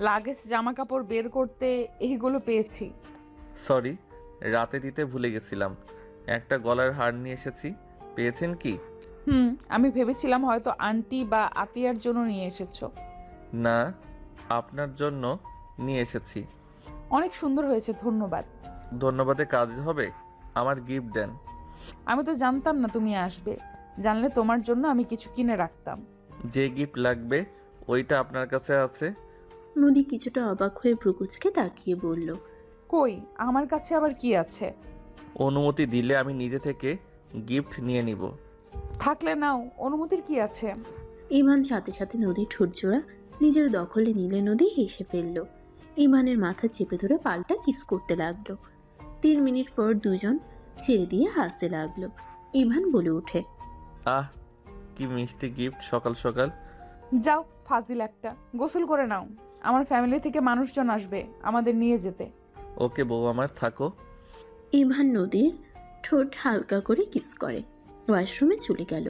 লাগেজ জামা কাপড় বের করতে এইগুলো পেয়েছি। সরি, রাতে দিতে ভুলে গেছিলাম। একটা গলার হার নিয়ে এসেছি, পেয়েছেন কি? আমি ভেবেছিলাম হয়তো আন্টি বা আতিয়ার জন্য নিয়ে এসেছো। না, আপনার জন্য নিয়ে এসেছি। অনেক সুন্দর হয়েছে, ধন্যবাদ। ধন্যবাদে কাজ হবে? আমার গিফট দেন। আমি তো জানতাম না তুমি আসবে, জানলে তোমার জন্য আমি কিছু কিনে রাখতাম। যে গিফট লাগবে ওইটা আপনার কাছে আছে? নদী কিছুটা অবাক হয়ে ভ্রুকুচকে তাকিয়ে বলল, কই, আমার কাছে আবার কি আছে? অনুমতি দিলে আমি নিজে থেকে গিফট নিয়ে নিব। থাকলে নাও, অনুমতির কি আছে? ইভান সাথে সাথে নদীর ঠোঁটজোড়া নিজের দখলে নিলে নদী হেসে ফেলল। ইভানের মাথা চেপে ধরে পাল্টা কিস করতে লাগলো। 3 মিনিট পর দুজন ছেড়ে দিয়ে হাসতে লাগলো। ইভান বলে ওঠে, আহ, কি মিষ্টি গিফট সকাল সকাল। যাও ফাজিল একটা, গোসল করে নাও। আমার ফ্যামিলি থেকে মানুষজন আসবে আমাদের নিয়ে যেতে। ওকে বউ আমার, থাকো। ইভান নদীর ঠোঁট হালকা করে কিস করে ওয়াশরুমে চলে গেল।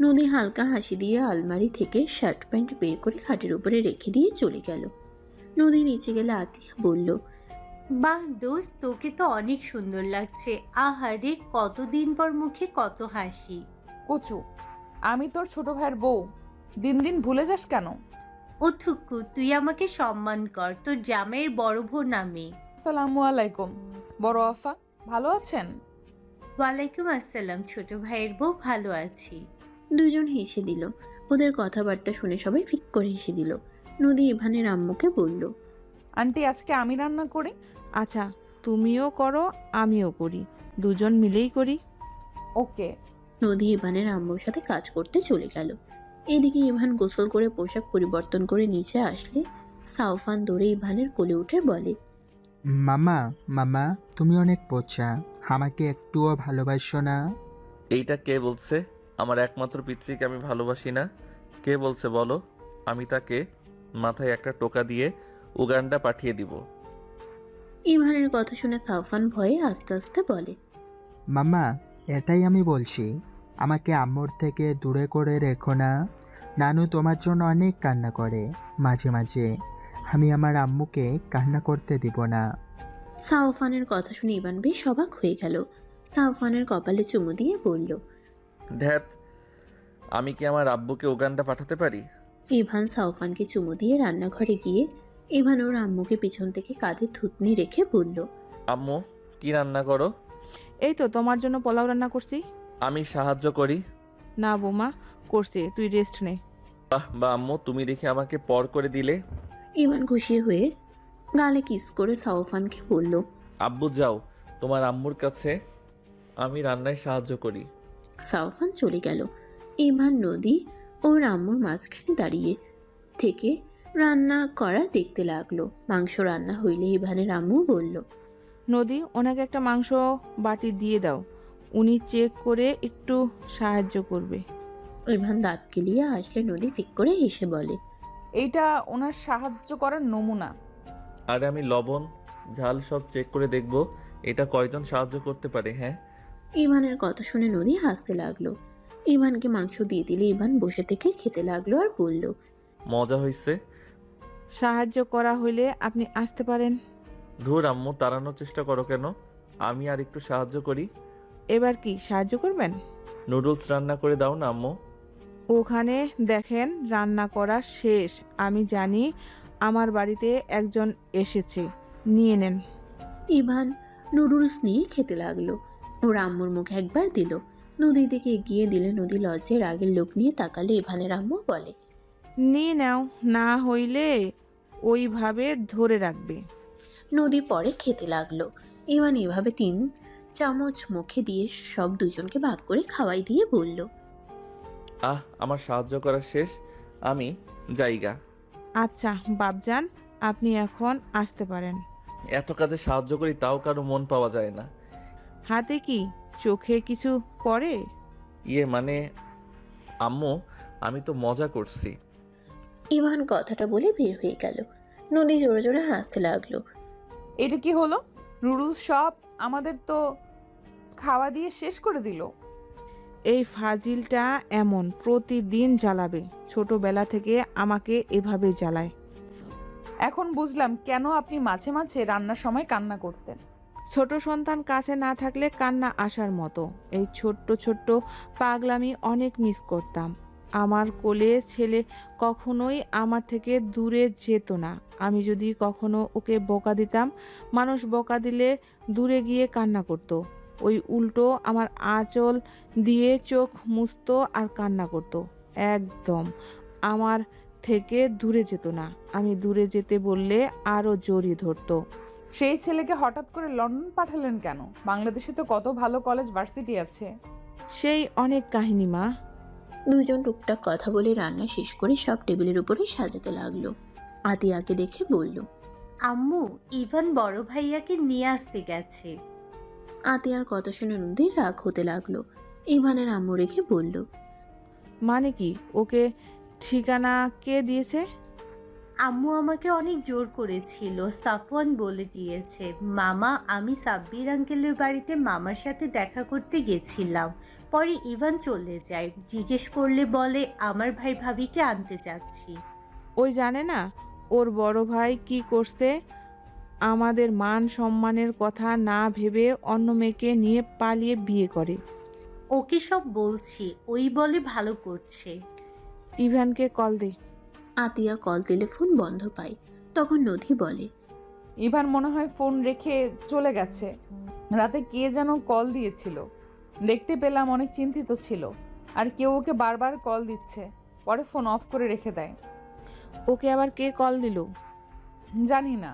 নদী হালকা হাসি দিয়ে আলমারি থেকে শার্ট প্যান্ট বের করে খাটের উপরে রেখে দিয়ে চলে গেল। নদী নিচে গেলে আতিয়া বলল, বাহ দোস্ত, তোকে তো অনেক সুন্দর লাগছে। আহারে, কতদিন পর মুখে কত হাসি। কচু, আমি তোর ছোট ভাইয়ের বউ, দিন দিন ভুলে যাস কেন? ও থুকু, তুই আমাকে সম্মান কর, তোর জামাইয়ের বড় বোন আমি। আসসালামু আলাইকুম বড় আফা, ভালো আছেন? ওয়ালাইকুম আসসালাম ছোট ভাইয়ের বউ, ভালো আছি। দুজন হেসে দিল। ওদের কথাবার্তা শুনে সবাই ফিক করে হেসে দিল। নদী ইভানের আম্মুকে বলল, আন্টি আজকে আমি রান্না করি। আচ্ছা, তুমিও করো আমিও করি, দুজন মিলেই করি। ওকে। নদী ইভানের আম্মুর সাথে কাজ করতে চলে গেল। এদিকে ইভান গোসল করে পোশাক পরিবর্তন করে নিচে আসলে সাউফান দৌড়ে ইভানের কোলে উঠে বলে, মামা মামা, তুমি অনেক পচা, আমাকে একটুও ভালোবাসো না? এইটা কে বলছে? আমার একমাত্র পিচ্চিকে আমি ভালোবাসি না? কে বলছে বলো? আমি তাকে মাথায় একটা টোকা দিয়ে উগান্ডা পাঠিয়ে দিব। ইভানের কথা শুনে সাউফান ভয়ে আস্তে আস্তে বলে, মামা, এটাই আমি বলছি, আমাকে আম্মুর থেকে দূরে করে রেখো না। নানু তোমার জন্য অনেক কান্না করে মাঝে মাঝে, আমি আমার আম্মুকে কান্না করতে দিব না। সাউফানের কথা শুনে ইভান বেশ অবাক হয়ে গেল। সাউফানের কপালে চুমু দিয়ে বলল, ধ্যাত, আমি কি আমার আব্বুকে উগান্ডা পাঠাতে পারি? ইভান সাউফানকে চুমু দিয়ে রান্নাঘরে গিয়ে ইভান ওর আম্মুকে পিছন থেকে কাঁধে থুতনি রেখে বলল, আম্মু, কি রান্না করো? এই তো তোমার জন্য পোলাও রান্না করছি। আমি সাহায্য করি। না বৌমা, করছি, তুই রেস্ট নে। বাহ বা আম্মু, তুমি দেখে আমাকে পর করে দিলে। ইভান খুশি হয়ে গালে কিস করে সাউফানকে বলল, আব্বু যাও, তোমার আম্মুর কাছে আমি রান্নায় সাহায্য করি। সাউফান চলে গেল। ইভান নদী ওর আম্মুর মাঝখানে দাঁড়িয়ে থেকে রান্না করা দেখতে লাগলো। মাংস রান্না হইলে ইভানের আম্মু বলল, নদী, ওনাকে একটা মাংস বাটি দিয়ে দাও, উনি চেক করে একটু সাহায্য করবে। ইভান দাঁত কেলিয়ে আসলে নদী ফিক করে হেসে বলে, এইটা ওনার সাহায্য করার নমুনা। আর আমি লবণ ঝাল সব চেক করে দেখব এটা কয়জন সাহায্য করতে পারে। হ্যাঁ। ইভানের কথা শুনে নদী হাসতে লাগলো। ইভানকে মাংস দিয়ে দিলে ইভান বসে থেকে খেতে লাগলো আর বলল, মজা হয়েছে। সাহায্য করা হইলে আপনি আসতে পারেন। ধুর আম্মু, তাড়ানোর চেষ্টা করো কেন? আমি আর একটু সাহায্য করি। এবার কি সাহায্য করবেন? নুডলস রান্না করে দাও না আম্মু। ওখানে দেখেন রান্না করা শেষ, আমি জানি আমার বাড়িতে একজন এসেছে, নিয়ে নেন। ইভান নুডলস নিয়ে খেতে লাগলো। ওর আম্মুর মুখে একবার দিল। নদীর দিকে এগিয়ে দিলে নদী লজ্জায় রাগের লোক নিয়ে তাকালে ইভানের আম্মু বলে, নিয়ে নাও, না হইলে ওইভাবে ধরে রাখবে। নদী পরে খেতে লাগলো। ইভান এভাবে 3 চামচ মুখে দিয়ে সব দুজনকে ভাগ করে খাওয়াই দিয়ে বলল, আমার সাহায্য করা শেষ, আমি যাইগা। আচ্ছা বাপজান, আপনি এখন আসতে পারেন। এত কাজে সাহায্য করি তাও কারো মন পাওয়া যায় না। হাতে কি চোখে কিছু পড়ে? মানে আম্মু, আমি তো মজা করছি। ইভান কথাটা বলে বের হয়ে গেল। নদী জোরে জোরে হাসতে লাগলো। এটা কি হলো? নুডলস সব আমাদের তো খাওয়া দিয়ে শেষ করে দিল। এই ফাজিলটা এমন প্রতিদিন জ্বালাবে, ছোটবেলা থেকে আমাকে এভাবে জ্বালায়। এখন বুঝলাম কেন আপনি মাঝে মাঝে রান্নার সময় কান্না করতেন। ছোট সন্তান কাছে না থাকলে কান্না আসার মতো। এই ছোট্ট ছোট্ট পাগলামি অনেক মিস করতাম। আমার কোলে ছেলে কখনোই আমার থেকে দূরে যেত না। আমি যদি কখনো ওকে বকা দিতাম, মানুষ বকা দিলে দূরে গিয়ে কান্না করত। ওই উল্টো আমার আঁচল দিয়ে চোখ মুছতো আর কান্না করত। একদম আমার থেকে দূরে যেত না। আমি দূরে যেতে বললে আরও জড়িয়ে ধরতো। সেই ছেলেকে হঠাৎ করে লন্ডন পাঠালেন কেন? বাংলাদেশে তো কত ভালো কলেজ ভার্সিটি আছে। সেই অনেক কাহিনী মা। দুজন টুকটাক কথা বলে রান্না শেষ করে সব টেবিলের উপরে সাজাতে লাগলো। আতিয়াকে দেখে বলল, আম্মু, ইভান বড় ভাইয়াকে নিয়ে আসতে গেছে। আতিয়ার কথা শুনে নদীর রাগ হতে লাগলো। ইভানের আম্মু রেখে বলল, মানে কি? ওকে ঠিকানা কে দিয়েছে? আম্মু আমাকে অনেক জোর করেছিল, সাফওয়ান বলে দিয়েছে। মামা, আমি সাব্বির আঙ্কেলের বাড়িতে মামার সাথে দেখা করতে গেছিলাম। পরে ইভান চলে যায়, জিজ্ঞেস করলে বলে আমার ভাই ভাবিকে আনতে যাচ্ছি। ওই জানে না ওর বড় ভাই কি করছে? আমাদের মান সম্মানের কথা না ভেবে অন্য মেয়েকে নিয়ে পালিয়ে বিয়ে করে। ওকে সব বলছি, ওই বলে ভালো করছে। ইভানকে কল দে। আতিয়া কল দিলে ফোন বন্ধ পায়। তখন নদী বলে, ইভান মনে হয় ফোন রেখে চলে গেছে। রাতে কে যেন কল দিয়েছিল, দেখতে পেলাম অনেক চিন্তিত ছিল। আর কেউ ওকে বারবার কল দিচ্ছে, পরে ফোন অফ করে রেখে দেয়। ওকে আবার কে কল দিল? জানি না।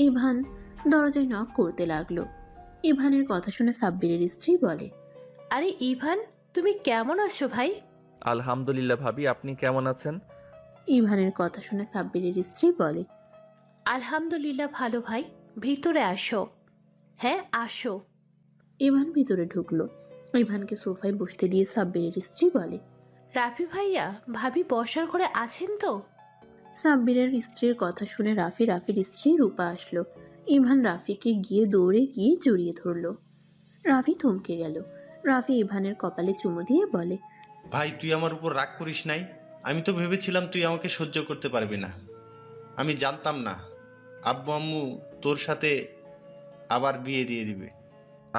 ইভান দরজায় নক করতে লাগলো। ইভানের কথা শুনে সাব্বিরের স্ত্রী বলে, আরে ইভান, তুমি কেমন আছো ভাই? আলহামদুলিল্লাহ ভাবি, আপনি কেমন আছেন? ইভানের কথা শুনে সাব্বিরের স্ত্রী বলে, আলহামদুলিল্লাহ ভালো ভাই, ভিতরে আসো। হ্যাঁ আসো। ইভান ভিতরে ঢুকলো। ইভানকে সোফায় বসতে দিয়ে সাব্বিরের স্ত্রী বলে, রাফি ভাইয়া, ভাবি বসার ঘরে আছেন তো? সাব্বিরের স্ত্রীর কথা শুনে রাফির স্ত্রী রূপা আসলো। ইভান রাফিকে দৌড়ে গিয়ে জড়িয়ে ধরলো। রাফি থমকে গেল। রাফি ইভানের কপালে চুমু দিয়ে বলে, ভাই, তুই আমার উপর রাগ করিস নাই। আমি তো ভেবেছিলাম তুই আমাকে সহ্য করতে পারবি না। আমি জানতাম না আব্বু আম্মু তোর সাথে আবার বিয়ে দিয়ে দিবে।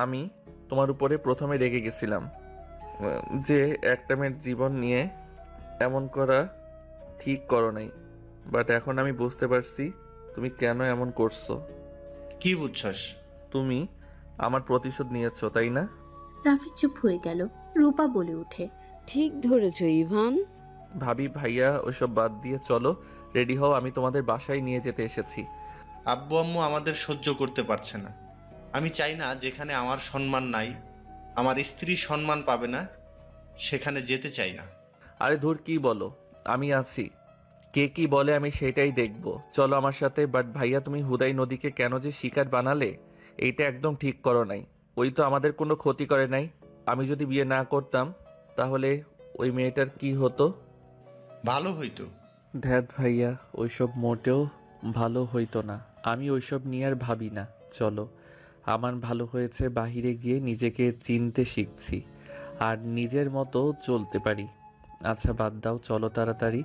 আমি তোমার উপরে প্রথমে রেগে গেছিলাম যে একটা মেয়ের জীবন নিয়ে এমন করা ঠিক করো নাই, বাট এখন আমি বুঝতে পারছি তুমি কেন এমন করছো। কি বুঝছস? তুমি আমার প্রতিশোধ নিয়েছো, তাই না? রাফি চুপ হয়ে গেল। রূপা বলে ওঠে, ঠিক ধরেছ ইভান। ভাবি ভাইয়া ওইসব বাদ দিয়ে চলো, রেডি হও, আমি তোমাদের বাসায় নিয়ে যেতে এসেছি। আব্বু আম্মু আমাদের সহ্য করতে পারছে না। আমি চাই না যেখানে আমার সম্মান নাই, আমার স্ত্রী সম্মান পাবে না, সেখানে যেতে চাই না। আরে ধুর, কি বলো, আমি আছি। কে কি বলে আমি সেটাই দেখব, চলো আমার সাথে। বাট ভাইয়া, তুমি হুদাই নদীকে কেন যে শিকার বানালে, এইটা একদম ঠিক করো নাই। ওই তো আমাদের কোনো ক্ষতি করে নাই। আমি যদি বিয়ে না করতাম তাহলে ওই মেয়েটার কি হতো? ভালো হইতো। ধ্যাত ভাইয়া, ওইসব মোটেও ভালো হইতো না। আমি ওইসব নিয়ে আর ভাবি না। চলো, আমার ভালো হয়েছে বাহিরে গিয়ে নিজেকে চিনতে শিখছি আর নিজের মতো চলতে পারি। আচ্ছা বাদ দাও, চলো তাড়াতাড়ি।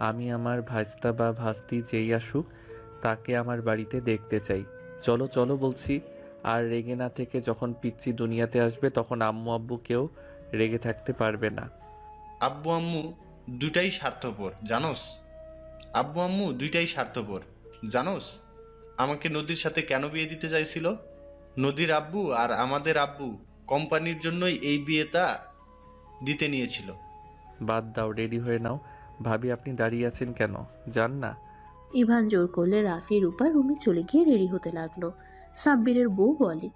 আমি আমার ভাস্তা বা ভাস্তি যেই আসুক তাকে আমার বাড়িতে দেখতে চাই। চলো চলো বলছি। আর রেগে না থেকে যখন পিচ্চি দুনিয়াতে আসবে তখন আম্মু আব্বু কেউ রেগে থাকতে পারবে না। আব্বু আম্মু দুইটাই স্বার্থপর, জানোস? আব্বু আম্মু দুইটাই স্বার্থপর, জানোস? আমাকে নদীর সাথে কেন বিয়ে দিতে চাইছিল? নদীর আব্বু আর আমাদের আব্বু কোম্পানির জন্যই এই বিয়েটা দিতে নিয়েছিল। বাদ দাও, রেডি হয়ে নাও। ভাবি, আপনি দাঁড়িয়ে আছেন কেন? যান না। ইভান জোর করলে রাফি রূপা রুমে চলে গিয়ে রেডি হতে লাগলো। সাব্বিরের বউ বলে,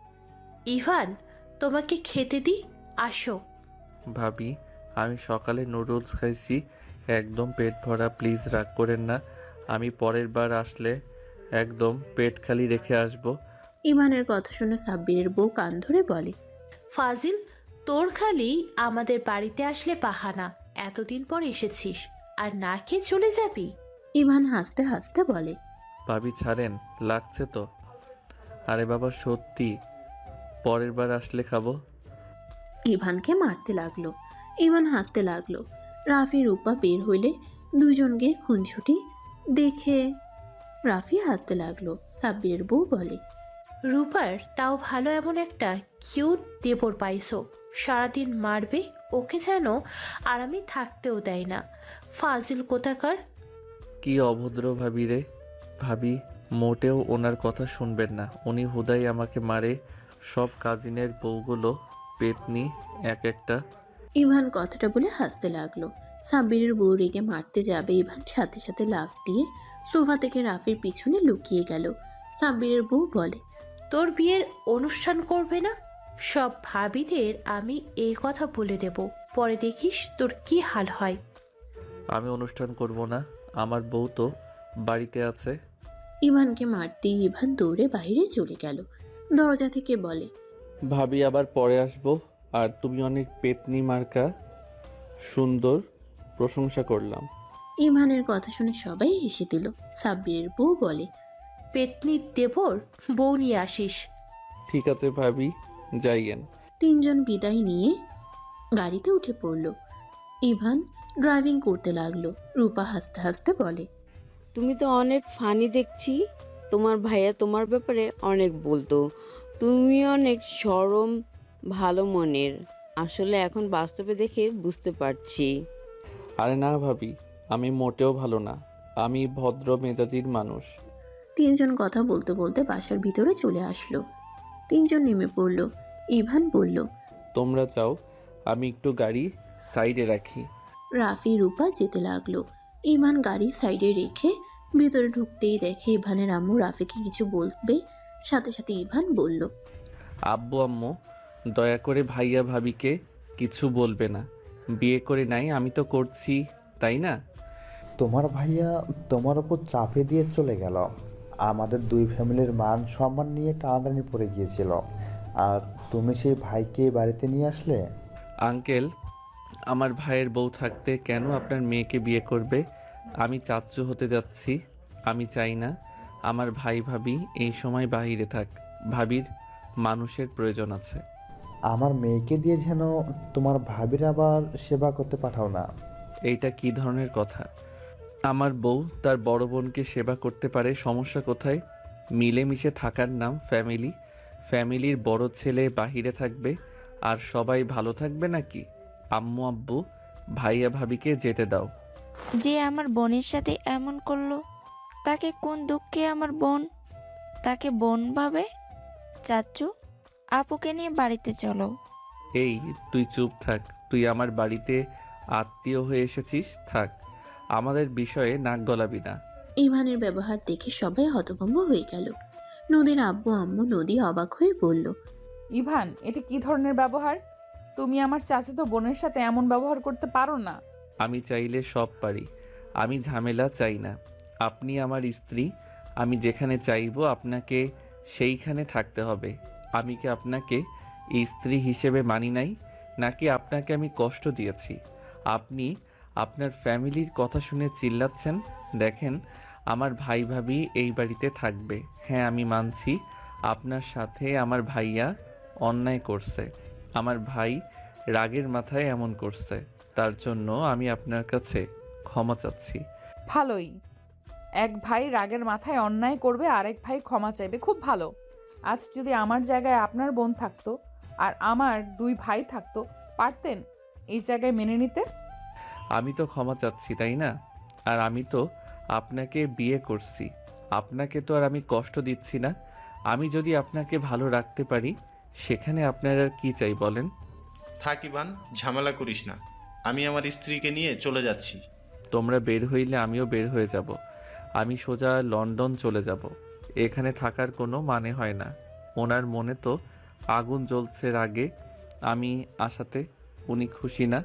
ইভান, তোমাকে খেতে দি, আসো। ভাবি, আমি সকালে নুডলস খাইছি, একদম পেট ভরা। প্লিজ রাগ করেন না, আমি পরের বার আসলে একদম পেট খালি রেখে আসব। ইভানের কথা শুনে সাব্বিরের বউ কান ধরে বলে, ফাজিল, তোর খালি আমাদের বাড়িতে আসলে বাহানা। এতদিন পর এসেছিস আর না খেয়ে চলে যাবি? ইভান হাসতে হাসতে বলে, ভাবি ছাড়েন, লাগছে তো। আরে বাবা সত্যি, পরের বার আসলে খাবো। ইভানকে মারতে লাগলো। ইভান হাসতে লাগলো। রাফি রূপা বের হইলে দুজনকে খুনছুটি দেখে রাফি হাসতে লাগলো। সাব্বিরের বউ বলে, রূপার তাও ভালো এমন একটা কিউট দেবর পাইছো, সারাদিন মারবে ওকে যেন আরামে থাকতেও দেয় না। ফাজিল কোথাকার। কি অভদ্র ভাবি রে। ভাবি মোটেও ওনার কথা শুনবেন না, উনি হুদাই আমাকে মারে। সব কাজিনের বউগুলো পেতনি এক একটা। ইভান কথাটা বলে হাসতে লাগলো। সাব্বিরের বউ রেগে মারতে যাবে, ইভান সাথে সাথে লাফ দিয়ে সোফা থেকে রাফির পিছনে লুকিয়ে গেল। সাব্বিরের বউ বলে, তোর বিয়ের অনুষ্ঠান করবে না? সব ভাবিদের আমি এই কথা বলে দেব, পরে দেখিস তোর কি হাল হয়। আমি অনুষ্ঠান করব না, আমার বউ তো বাড়িতে আছে। ইভানকে মারতেই ইভান দৌড়ে বাইরে চলে গেল। দরজা থেকে বলে, ভাবি আবার পরে আসবো। আর তুমি অনেক পেতনি মার্কা, সুন্দর, প্রশংসা করলাম। ইভানের কথা শুনে সবাই হেসে দিল। সাব্বিরের বউ বলে, পেতনি দেবর বউ নিয়ে আসিস। ঠিক আছে ভাবি, যাইয়েন। তিনজন বিদায় নিয়ে গাড়িতে উঠে পড়ল। ইভান ড্রাইভিং করতে লাগলো। রূপা হাসতে হাসতে বলে, তুমি তো অনেক ফানি দেখছি। তোমার ভাইয়া তোমার ব্যাপারে অনেক বলতো, তুমি অনেক সরম, ভালো মনের। আসলে এখন বাস্তবে দেখে বুঝতে পারছি। আরে না ভাবি, আমি মোটেও ভালো না, আমি ভদ্র মেজাজির মানুষ। তিনজন কথা বলতে বলতে বাসার ভিতরে চলে আসলো। তিনজন নেমে পড়ল। ইভান বলল, তোমরা চাও আমি একটু গাড়ি সাইডে রাখি। রাফি রূপা যেতে লাগলো। ইভান গাড়ি সাইডে রেখে ভেতরে ঢুকতেই দেখে ইভানের আম্মু রাফিকে কিছু বলবে। সাথে সাথে ইভান বলল, আব্বু আম্মু দয়া করে ভাইয়া ভাবিকে কিছু বলবে না, বিয়ে করে নাই, আমি তো করছি, তাই না? তোমার ভাইয়া তোমার ওপর চাপে দিয়ে চলে গেল, আমাদের দুই ফ্যামিলির মান সম্মান নিয়ে টানাটানি পড়ে গিয়েছিল, আর তুমি সেই ভাইকে বাড়িতে নিয়ে আসলে। আঙ্কেল, আমার ভাইয়ের বউ থাকতে কেন আপনার মেয়েকে বিয়ে করবে? আমি চাচ্চু হতে যাচ্ছি, আমি চাই না আমার ভাই ভাবি এই সময় বাহিরে থাক। ভাবির মানুষের প্রয়োজন আছে। আমার মেয়েকে দিয়ে যেন তোমার ভাবির আবার সেবা করতে পাঠাও না। এইটা কি ধরনের কথা? আমার বউ তার বড় বোনকে সেবা করতে পারে, সমস্যা কোথায়? মিলেমিশে থাকার নাম ফ্যামিলি। ফ্যামিলির বড় ছেলে বাহিরে থাকবে আর সবাই ভালো থাকবে নাকি? আম্মু আব্বু ভাইয়া ভাবিকে যেতে দাও। যে আমার বোনের সাথে এমন করলো, তাকে কোন দুঃখে আমার বোন তাকে বোন ভাবে? চাচ্চু, আপুকে নিয়ে বাড়িতে চলো। এই তুই চুপ থাক, তুই আমার বাড়িতে আত্মীয় হয়ে এসেছিস, থাক, আমাদের বিষয়ে নাক গলাবি না। ইভানের ব্যবহার দেখে সবাই হতভম্ব হয়ে গেল। নদীর আব্বু আম্মু নদী অবাক হয়ে বলল, ইভান, এটা কি ধরনের ব্যবহার? তুমি আমার চাচাতো বোনের সাথে এমন ব্যবহার করতে পারো না। আমি চাইলে সব পারি, আমি ঝামেলা চাই না। আপনি আমার স্ত্রী, আমি যেখানে চাইবো আপনাকে সেইখানে থাকতে হবে। আমি কি আপনাকে স্ত্রী হিসেবে মানি নাই, নাকি আপনাকে আমি কষ্ট দিয়েছি? আপনি আপনার ফ্যামিলির কথা শুনে চিল্লাচ্ছেন। দেখেন, আমার ভাই ভাবি এই বাড়িতে থাকবে। হ্যাঁ, আমি মানছি আপনার সাথে আমার ভাইয়া অন্যায় করছে, আমার ভাই রাগের মাথায় এমন করছে, তার জন্য আমি আপনার কাছে ক্ষমা চাচ্ছি। ভালোই, এক ভাই রাগের মাথায় অন্যায় করবে, আরেক ভাই ক্ষমা চাইবে, খুব ভালো। আজ যদি আমার জায়গায় আপনার বোন থাকতো আর আমার দুই ভাই থাকতো, পারতেন এই জায়গায় মেনে নিতে? আমি তো ক্ষমা চাচ্ছি, তাই না? আর আমি তো আপনাকে বিয়ে করছি, আপনাকে তো আর আমি কষ্ট দিচ্ছি না। আমি যদি আপনাকে ভালো রাখতে পারি, সেখানে আপনার আর কি চাই বলেন? থাক ইভান, ঝামেলা করিস না, আমি আমার স্ত্রীকে নিয়ে চলে যাচ্ছি। তোমরা বের হইলে আমিও বের হয়ে যাব। আমি সোজা লন্ডন চলে যাব, এখানে থাকার কোনো মানে হয় না। ওনার মনে তো আগুন জ্বলছে রাগে, আমি আসাতে উনি খুশি না।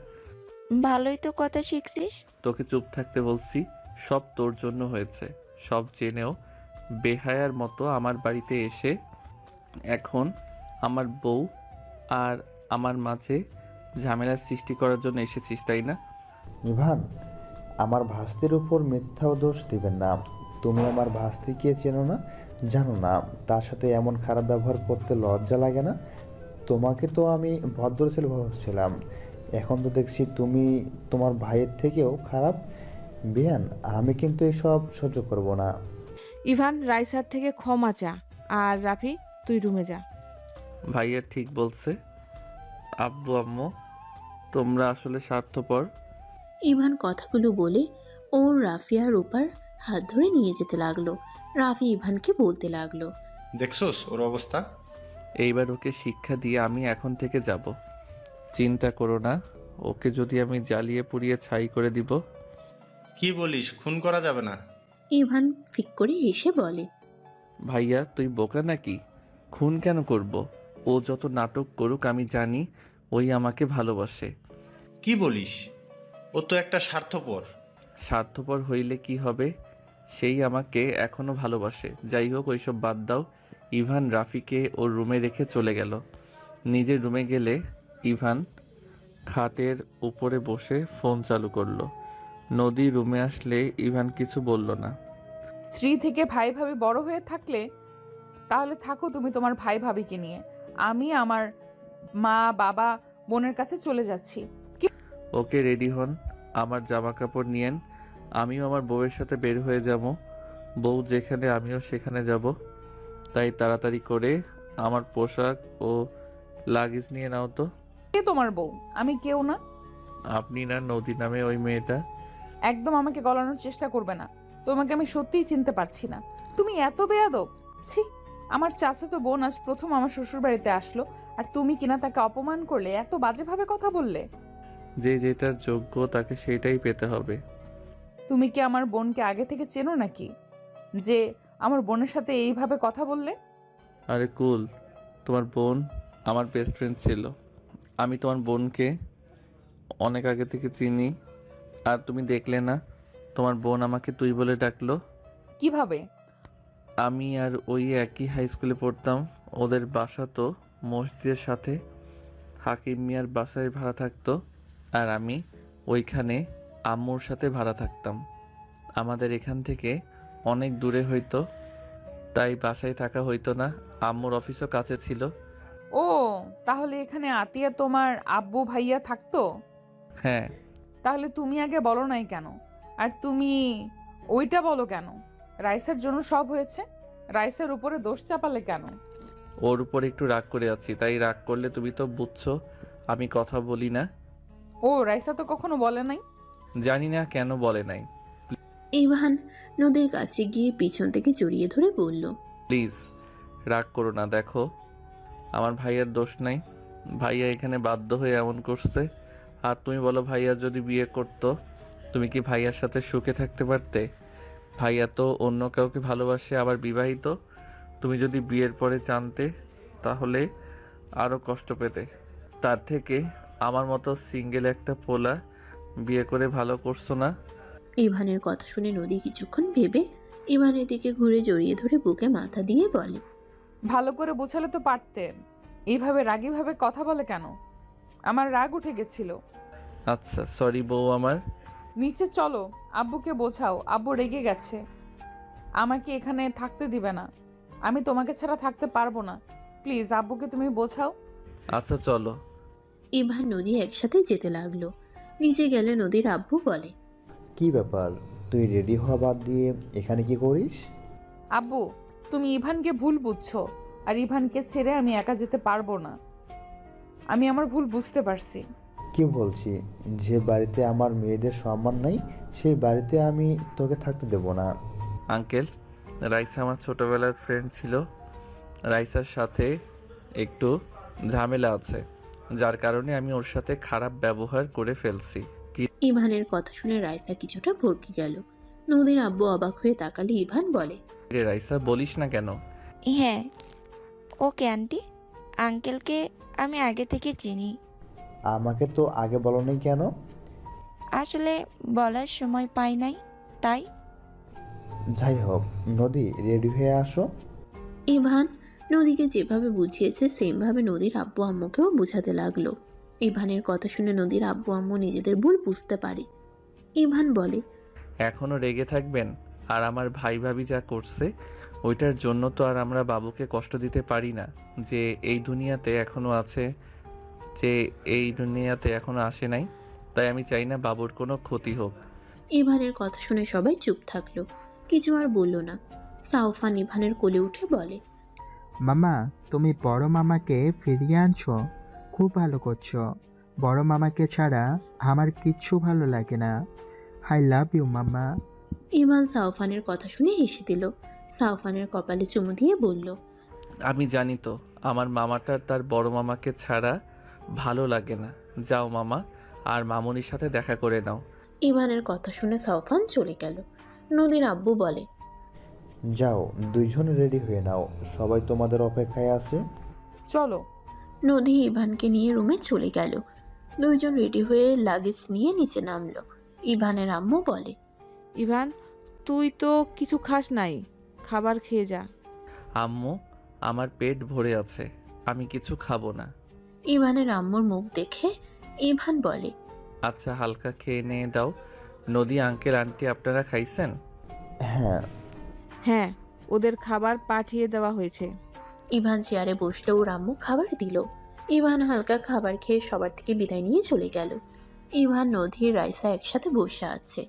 ভালোই তো কথা শিখছিস। তোকে চুপ থাকতে বলছি। সব তোর জন্য হয়েছে। সব জেনেও বেহায়ার মতো আমার বাড়িতে এসে এখন আমার বউ আর আমার মাঝে ঝামেলার সৃষ্টি করার জন্য এসেছিস, তাই না? ইভান, আমার ভাস্তির উপর মিথ্যা দোষ দিবেন না। তুমি আমার ভাস্তিকে চেনো না, জানো না তার সাথে এমন খারাপ ব্যবহার করতে লজ্জা লাগে না? তোমাকে তো আমি ভদ্র ছেলে ভাবছিলাম, এখন তো দেখছি তুমি তোমার ভাইয়ের থেকেও খারাপ। বিয়ান, আমি কিন্তু এসব সহ্য করব না। ইভান, রাইসার থেকে ক্ষমা চা। আর রাফি, তুই রুমে যা। ভাইয়া ঠিক বলছে। আব্বু আম্মু, তোমরা আসলে স্বার্থপর। ইভান কথাগুলো বলে ওর রাফি আর রূপার হাত ধরে নিয়ে যেতে লাগলো। রাফি ইভানকে বলতে লাগলো, দেখছোস ওর অবস্থা? এইবার ওকে শিক্ষা দিয়ে আমি এখন থেকে যাব। চিন্তা করো না, ওকে যদি আমি জ্বালিয়ে পুড়িয়ে ছাই করে দিব। কি বলিস, খুন করা যাবে না? ইভান ফিক করে এসে বলে, ভাইয়া তুই বোকা নাকি? খুন কেন করব? ও যত নাটক করুক আমি জানি ওই আমাকে ভালোবাসে। কি বলিস? ও তো একটা স্বার্থপর। স্বার্থপর হইলে কি হবে? সেই আমাকে এখনো ভালোবাসে। যাই হোক, ওইসব বাদ দাও। ইভান রাফিকে ওর রুমে রেখে চলে গেল। নিজের রুমে গেলে ইভান খাটের উপরে বসে ফোন চালু করলো। নদী রুমে আসলে ইভান কিছু বলল না। স্ত্রী থেকে ভাই ভাবি বড় হয়ে থাকলে তাহলে থাকো তুমি তোমার ভাই ভাবিকে নিয়ে। আমি আমার মা বাবা বোনের কাছে চলে যাচ্ছি। ওকে, রেডি হন, আমার জামা কাপড় নিয়েন। আমিও আমার বউয়ের সাথে বের হয়ে যাব। বউ যেখানে আমিও সেখানে যাব। তাই তাড়াতাড়ি করে আমার পোশাক ও লাগেজ নিয়ে নাও তো। কে তোমার বউ? আমি কেউ না। আপনি না, নদী নামে ওই মেয়েটা। একদম আমাকে গলানোর চেষ্টা করবে না। তোমাকে আমি সত্যিই চিনতে পারছি না। তুমি এত বেয়াদব! ছি! আমার চাচাতো বোন আজ প্রথম আমার শ্বশুর বাড়িতে আসলো, আর তুমি কিনা তাকে অপমান করলে, এত বাজেভাবে কথা বললে। যে যেটার যোগ্য তাকে সেটাই পেতে হবে। তুমি কি আমার বোনকে আগে থেকে চেনো নাকি যে আমার বোনের সাথে এইভাবে কথা বললে? আরে কুল, তোমার বোন আমার বেস্ট ফ্রেন্ড ছিল। আমি তোমার বোনকে অনেক আগে থেকে চিনি। আর তুমি দেখলে না, তোমার বোন আমাকে তুই বলে ডাকলো। কিভাবে? আমি আর ওই একই হাই স্কুলে পড়তাম। ওদের বাসা তো মসজিদের সাথে। হাকিম মিয়ার বাসায় ভাড়া থাকতো, আর আমি ওইখানে আম্মুর সাথে ভাড়া থাকতাম। আমাদের এখান থেকে অনেক দূরে হইতো, তাই বাসায় থাকা হইতো না। আম্মুর অফিসও কাছে ছিল। ও, তাহলে এখানে আতিয়া তোমার আব্বু ভাইয়া থাকতো? হ্যাঁ। তাহলে তুমি আগে বলো নাই কেন? আর তুমি ওইটা বলো কেন? রাইসার জন্য সব হয়েছে, রাইসার উপরে দোষ চাপালে কেন? ওর উপর একটু রাগ করে আছি, তাই রাগ করলে তুমি তো বুঝছো আমি কথা বলি না। ও, রাইসা তো কখনো বলে নাই। জানি না কেন বলে নাই। ইভান নদীর কাছে গিয়ে পিছন থেকে জড়িয়ে ধরে বলল, প্লিজ রাগ করো না। দেখো, আমার ভাইয়ার দোষ নাই। ভাইয়া এখানে বাধ্য হয়ে এমন করছে। আর তুমি বলো, ভাইয়া যদি বিয়ে করতো, তুমি কি ভাইয়ার সাথে সুখে থাকতে পারতে? ভাইয়া তো অন্য কাউকে ভালোবাসে, আবার বিবাহিত। তুমি যদি বিয়ের পরে জানতে তাহলে আরও কষ্ট পেতে। তার থেকে আমার মতো সিঙ্গেল একটা পোলা বিয়ে করে ভালো করছো না? ইভানের কথা শুনে নদী কিছুক্ষণ ভেবে ইভানের দিকে ঘুরে জড়িয়ে ধরে বুকে মাথা দিয়ে বলে, ভালো করে বোঝালে তো পারতেন। এইভাবে রাগীভাবে কথা বলে কেন? আমার রাগ উঠে গেছিল। আচ্ছা, সরি বউ আমার। নিচে চলো, আব্বুকে বোঝাও। আব্বু রেগে গেছে, আমাকে এখানে থাকতে দিবে না। আমি তোমাকে ছাড়া থাকতে পারবো না। প্লিজ আব্বুকে তুমি বোঝাও। আচ্ছা চলো। ইভান নদী একসাথে যেতে লাগলো। নিচে গেলে নদীর আব্বু বলে, কি ব্যাপার, তুই রেডি হওয়া বাদ দিয়ে এখানে কি করিস? আব্বু, তুমি ইভানকে ভুল বুঝছো, আর ইভানকে ছেড়ে আমি একা যেতে পারবো না। আমি আমার ভুল বুঝতে পারছি। কি বলছি, যে বাড়িতে আমার মেয়েদের সম্মান নাই সেই বাড়িতে আমি তোকে থাকতে দেব না। আঙ্কেল, রাইসা আমার ছোটবেলার ফ্রেন্ড ছিল। রাইসার সাথে একটু ঝামেলা আছে, যার কারণে আমি ওর সাথে খারাপ ব্যবহার করে ফেলছি। ইভানের কথা শুনে রাইসা কিছুটা ভরকে গেল। নদীর আব্বু অবাক হয়ে তাকালে ইভান বলে, রে রাইসা, বলিস না কেন? হ্যাঁ, ওকে আন্টি, আঙ্কেলকে আমি আগে থেকে চিনি। আমাকে তো আগে বলো নাই কেন? আসলে বলার সময় পাই নাই, তাই। যাই হোক, নদী রেডি হয়ে আসো। ইভান নদীকে যেভাবে বুঝিয়েছে সেমভাবে নদীর আব্বু আম্মুকেও বুঝাতে লাগলো। ইভানের কথা শুনে নদীর আব্বু আম্মু নিজেদের ভুল বুঝতে পারে। ইভান বলে, এখনও রেগে থাকবেন? আর আমার ভাই ভাবি যা করছে ওইটার জন্য তো আর আমরা বাবুকে কষ্ট দিতে পারি না, যে এই দুনিয়াতে এখনো আছে, যে এই দুনিয়াতে এখনো আসে নাই। তাই আমি চাই না বাবুর কোনো ক্ষতি হোক। ইভানের কথা শুনে সবাই চুপ থাকলো, কিছু আর বলল না। সাউফান ইভানের কোলে উঠে বলে, মামা তুমি বড় মামাকে ফিরিয়ে আনছো, খুব ভালো করছো। বড় মামাকে ছাড়া আমার কিচ্ছু ভালো লাগে না। আই লাভ ইউ মামা। ইভান সাউফানের কথা শুনে হেসে দিল। সাউফানের কপালে চুমু দিয়ে বলল, আমি জানি তো আমার মামাটার তার বড় মামাকে ছাড়া ভালো লাগে না। যাও মামা, আর মামুনির সাথে দেখা করে নাও। ইভানের কথা শুনে সাউফান চলে গেল। নদীর আব্বু বলে, যাও, দুইজন রেডি হয়ে নাও, সবাই তোমাদের অপেক্ষায় আছে। চলো। নদী ইভানকে নিয়ে রুমে চলে গেল। দুইজন রেডি হয়ে লাগেজ নিয়ে নিচে নামলো। ইভানের আম্মু বলে, ইভান তুই তো কিছু খাস নাই, খাবার খেয়ে যা। আম্মু, আমার পেট ভরে আছে, আমি কিছু খাবো না। ইভানের আম্মুর মুখ দেখে ইভান বলে, আচ্ছা হালকা খেয়ে নিয়ে দাও। নদী আঙ্কেল আন্টি আপনারা খাইছেন? হ্যাঁ। হ্যাঁ, ওদের খাবার পাঠিয়ে দেওয়া হয়েছে। ইভান চেয়ারে বসলে ওর আম্মু খাবার দিল। ইভান হালকা খাবার খেয়ে সবার থেকে বিদায় নিয়ে চলে গেল। ইভান, নদী, রাইসা একসাথে বসে আছে।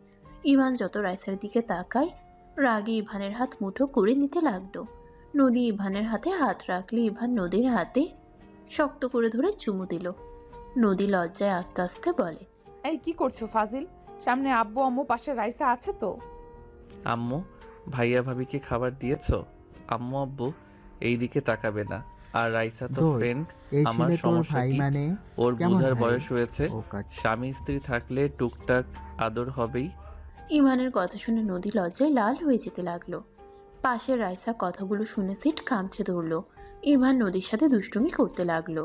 ইভান যত রাইসার দিকে তাকায়, রাগে ইভানের হাত মুঠো করে নিতে লাগলো। নদী ইভানের হাতে হাত রাখলে ইভান নদীর হাতে শক্ত করে ধরে চুমু দিল। নদী লজ্জায় আস্তে আস্তে বলে, এই কি করছো ফাজিল? সামনে আব্বু আম্মু, পাশে রাইসা আছে তো। আম্মু, ভাইয়া ভাবিকে খাবার দিয়েছো? আম্মু আব্বু এই দিকে তাকাবে না। আর রাইসা তো দোস্ত, ফ্রেন্ড, এই আমার ছেলে তোর সমস্যা ভাই কি? মানে ওর কেমন বুঝার ভাই? বয়স হয়েছে, ও কাট। স্বামী স্ত্রী থাকলে টুকটাক আদর হবেই। ইভানের কথা শুনে নদী লজ্জায় লাল হয়ে যেতে লাগলো। পাশের রাইসা কথাগুলো শুনে সিট কামছে ধরলো। ইভান নদীর সাথে দুষ্টুমি করতে লাগলো।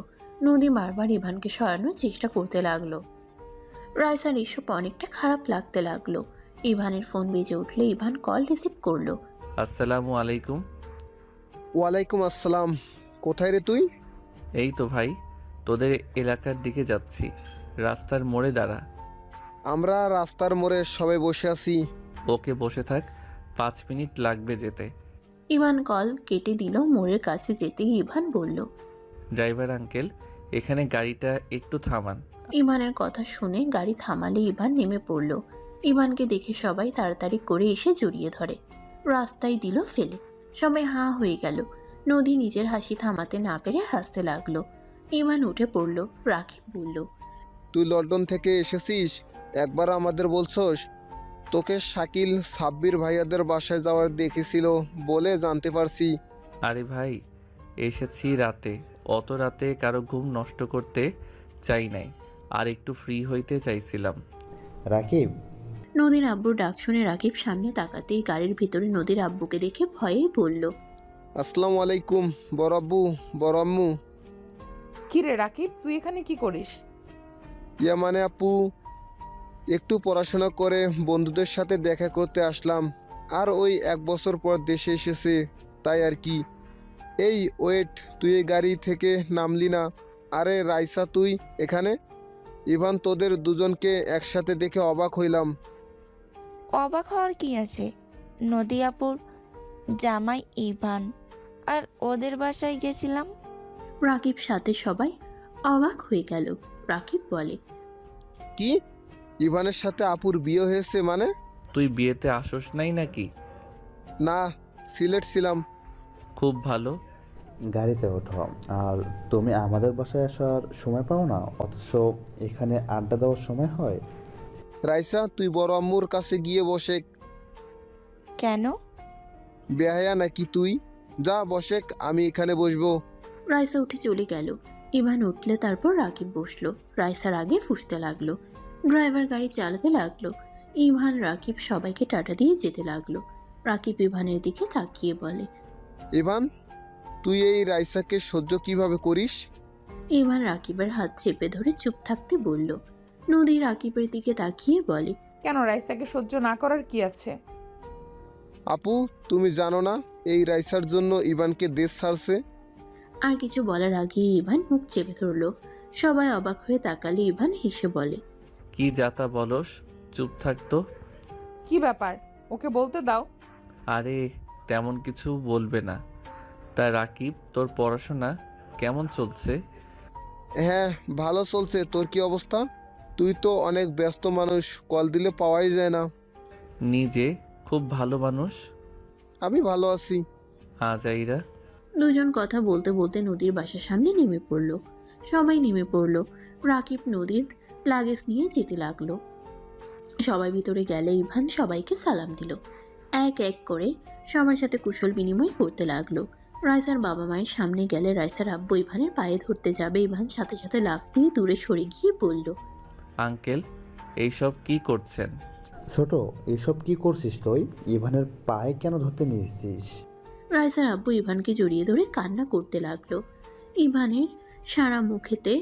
নদী বারবার ইভানকে সরানোর চেষ্টা করতে লাগলো। রাইসার এসব অনেকটা খারাপ লাগতে লাগলো। ইভানের ফোন বেজে উঠলে ইভান কল রিসিভ করলো। আসসালামু আলাইকুম। ওয়ালাইকুম আসসালাম। কোথায় রে তুই? এই তো ভাই, তোদের এলাকার দিকে যাচ্ছি, রাস্তার মোড়ে দাঁড়া। আমরা রাস্তার মোড়ে সবাই বসে আছি। ওকে বসে থাক, 5 মিনিট লাগবে যেতে। ইভান কল কেটে দিল। মোড়ের কাছে যেতেই ইভান বলল, ড্রাইভার আঙ্কেল, এখানে গাড়িটা একটু থামান। ইভানের কথা শুনে গাড়ি থামালে ইভান নেমে পড়ল। ইভানকে দেখে সবাই তাড়াতাড়ি করে এসে জড়িয়ে ধরে। রাস্তায় দিল ফেলে। সবাই হাঁ হয়ে গেল। নদী নিজের হাসি থামাতে না পেরে হাসতে লাগলো। ইভান উঠে পড়ল। রাকিব বলল, তুই লন্ডন থেকে এসেছিস, একবার আমাদের বলছস? তোকে শাকিল সাব্বির ভাইয়াদের বাসায় যাওয়ার দেখেছিল বলে জানতে পারছি। আরে ভাই, এসেছি রাতে, অত রাতে কারো ঘুম নষ্ট করতে চাই নাই, আর একটু ফ্রি হইতে চাইছিলাম। রাকিব। নদীর আব্বুর ডাক শুনে রাকিব সামনে তাকাতেই গাড়ির ভিতরে নদীর আব্বুকে দেখে ভয়েই বলল, আসসালামু আলাইকুম বড় আব্বু, বড় আম্মু। কি রে রাকিব, তুই এখানে কি করিস? ইয়া মানে আপু, একটু পড়াশোনা করে বন্ধুদের সাথে দেখা করতে আসলাম। আর ওই 1 বছর পর দেশে এসেছে, তাই আর কি। এই ওয়েট, তুই এই গাড়ি থেকে নামলি না? আরে রাইসা, তুই এখানে? ইভান, তোদের দুজনকে একসাথে দেখে অবাক হইলাম। অবাক হওয়ার কি আছে? নদী আপুর জামাই ইভান, আর ওদের বাসায় গেছিলাম। রাকিব সাথে সবাই অবাক হয়ে গেল। রাকিব বলে, কি? ইভানের সাথে আপুর বিয়ে হয়েছে মানে? তুই বিয়েতে আসোস নাই নাকি? না, সিলেট ছিলাম। খুব ভালো। গাড়িতে ওঠো। আর তুমি আমাদের বাসায় আসার সময় পাও না, অথচ এখানে আড্ডা দেওয়ার সময় হয়। রাইসা, তুই বড় আম্মুর কাছে গিয়ে বসে। কেন? বেহায়া নাকি তুই? যা বসেক, আমি এখানে বসবো। রাইসা উঠে চলে গেল। ইভান উঠলে তারপর রাকিব বসলো। রাইসার আগে ফুঁসতে লাগলো। ড্রাইভার গাড়ি চালাতে লাগলো। ইভান, রাকিব সবাইকে টাটা দিয়ে যেতে লাগলো। রাকিব ইভানের দিকে তাকিয়ে বলে, ইভান, তুই এই রাইসাকে সহ্য কিভাবে করিস? ইভান রাকিবের হাত চেপে ধরে চুপ থাকতে বলল। নদী রাকিবের দিকে তাকিয়ে বলে, কেন রাইসাকে সহ্য না করার কি আছে? আপু, তুমি জানো না এই রাইসার জন্য ইভানকে দেশ ছাড়ছে? আর কিছু বলার আগে ইভান মুখ চেপে ধরল। সবাই অবাক হয়ে তাকালে ইভান হেসে বলে, কি যাতা বলস, চুপ থাকতো। কি ব্যাপার, ওকে বলতে দাও। আরে তেমন কিছু বলবে না। তা রাকিব, তোর পড়াশোনা কেমন চলছে? হ্যাঁ, ভালো চলছে। তোর কি অবস্থা? তুই তো অনেক ব্যস্ত মানুষ, কল দিলে পাওয়াই যায় না। নিজে খুব ভালো মানুষ। আমি ভালো আছি। আজাইরা। দুজন কথা বলতে বলতে নদীর বাসার সামনে নেমে পড়ল। সবাই নেমে পড়ল। রাকিব নদীর লাগেজ নিয়ে যেতে লাগলো। সবাই ভিতরে গেলে ইভান সবাইকে সালাম দিল। এক এক করে সবার সাথে কুশল বিনিময় করতে লাগলো। রাইসার বাবা মায়ের সামনে গেলে রাইসার আব্বু ইভানের পায়ে ধরতে যাবে, ইভান সাথে সাথে লাফ দিয়ে দূরে সরে গিয়ে বলল, আঙ্কেল, এইসব কি করছেন? ছোট, এসব কি করছিস তুই? ইভানের পায়ে কেন ধরতে নিয়েছিস? রাইসার আব্বু ইভানকে জড়িয়ে ধরে কান্না করতে লাগলো। ইভানের সারা মুখেতে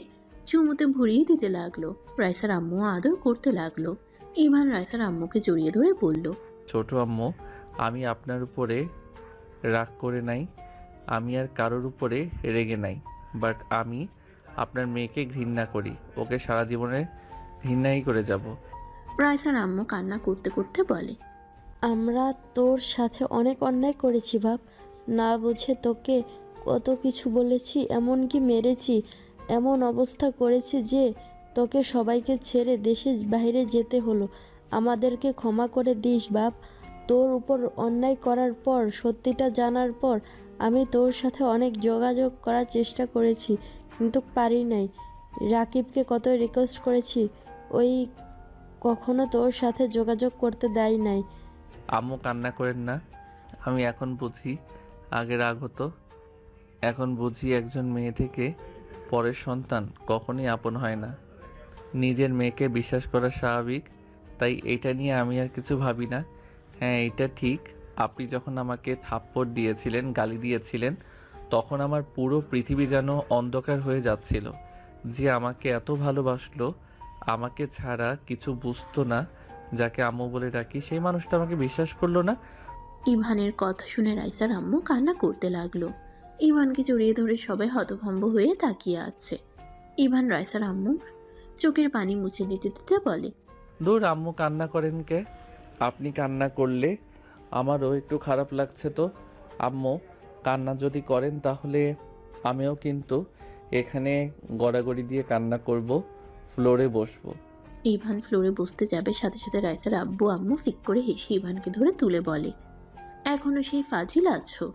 চুমুতে ভরিয়ে দিতে লাগলো। রাইসার আম্মু আদর করতে লাগলো। ইভান রাইসার আম্মুকে জড়িয়ে ধরে বলল, ছোট আম্মু, আমি আপনার উপরে রাগ করে নাই, আমি আর কারোর উপরে রেগে নাই, বাট আমি আপনার মেয়েকে ঘৃণা করি, ওকে সারা জীবনে ঘৃণাই করে যাব। রাইসার আম্মু কান্না করতে করতে বলে, আমরা তোর সাথে অনেক অন্যায় করেছি বাপ, না বুঝে তোকে কত কিছু বলেছি, এমনকি মেরেছি, এমন অবস্থা করেছি যে তোকে সবাইকে ছেড়ে দেশের বাইরে যেতে হলো। আমাদেরকে ক্ষমা করে দিস বাপ। তোর উপর অন্যায় করার পর, সত্যিটা জানার পর আমি তোর সাথে অনেক যোগাযোগ করার চেষ্টা করেছি, কিন্তু পারি নাই। রাকিবকে কত রিকোয়েস্ট করেছি, ওই কখনো তোর সাথে যোগাযোগ করতে দেয় নাই। আম্মু কান্না করেন না, আমি এখন বুঝি, আগে রাগ হতো, এখন বুঝি একজন মেয়ে থেকে পরের সন্তান কখনই আপন হয় না। নিজের মেয়েকে বিশ্বাস করা স্বাভাবিক, তাই এটা নিয়ে আমি আর কিছু ভাবি না। হ্যাঁ, এটা ঠিক, আপনি যখন আমাকে থাপ্পড় দিয়েছিলেন, গালি দিয়েছিলেন, তখন আমার পুরো পৃথিবী যেন অন্ধকার হয়ে যাচ্ছিল। যে আমাকে এত ভালোবাসলো, আমাকে ছাড়া কিছু বুঝতো না, যাকে আম্মু বলে ডাকি, সেই মানুষটা আমাকে বিশ্বাস করলো না। ইভানের কথা শুনে রাইসার আম্মু কান্না করতে লাগলো। ইভানকে জড়িয়ে ধরে সবাই হতভম্ব হয়ে তাকিয়ে আছে। ইভান রাইসার আম্মু চোখের পানি মুছে দিতে দিতে বলে, দূর আম্মু, কান্না করেন কে? আপনি কান্না করলে আমারও একটু খারাপ লাগছে তো। আম্মু কান্না যদি করেন তাহলে আমিও কিন্তু এখানে গড়াগড়ি দিয়ে কান্না করব, ফ্লোরে বসবো। ইভান ফ্লোরে বসতে যাবে, সাথে সাথে রাইসার আব্বু আম্মু ফিক করে হেসে ইভানকে ধরে তুলে বলে, এখনো সেই ফাজিল আছো?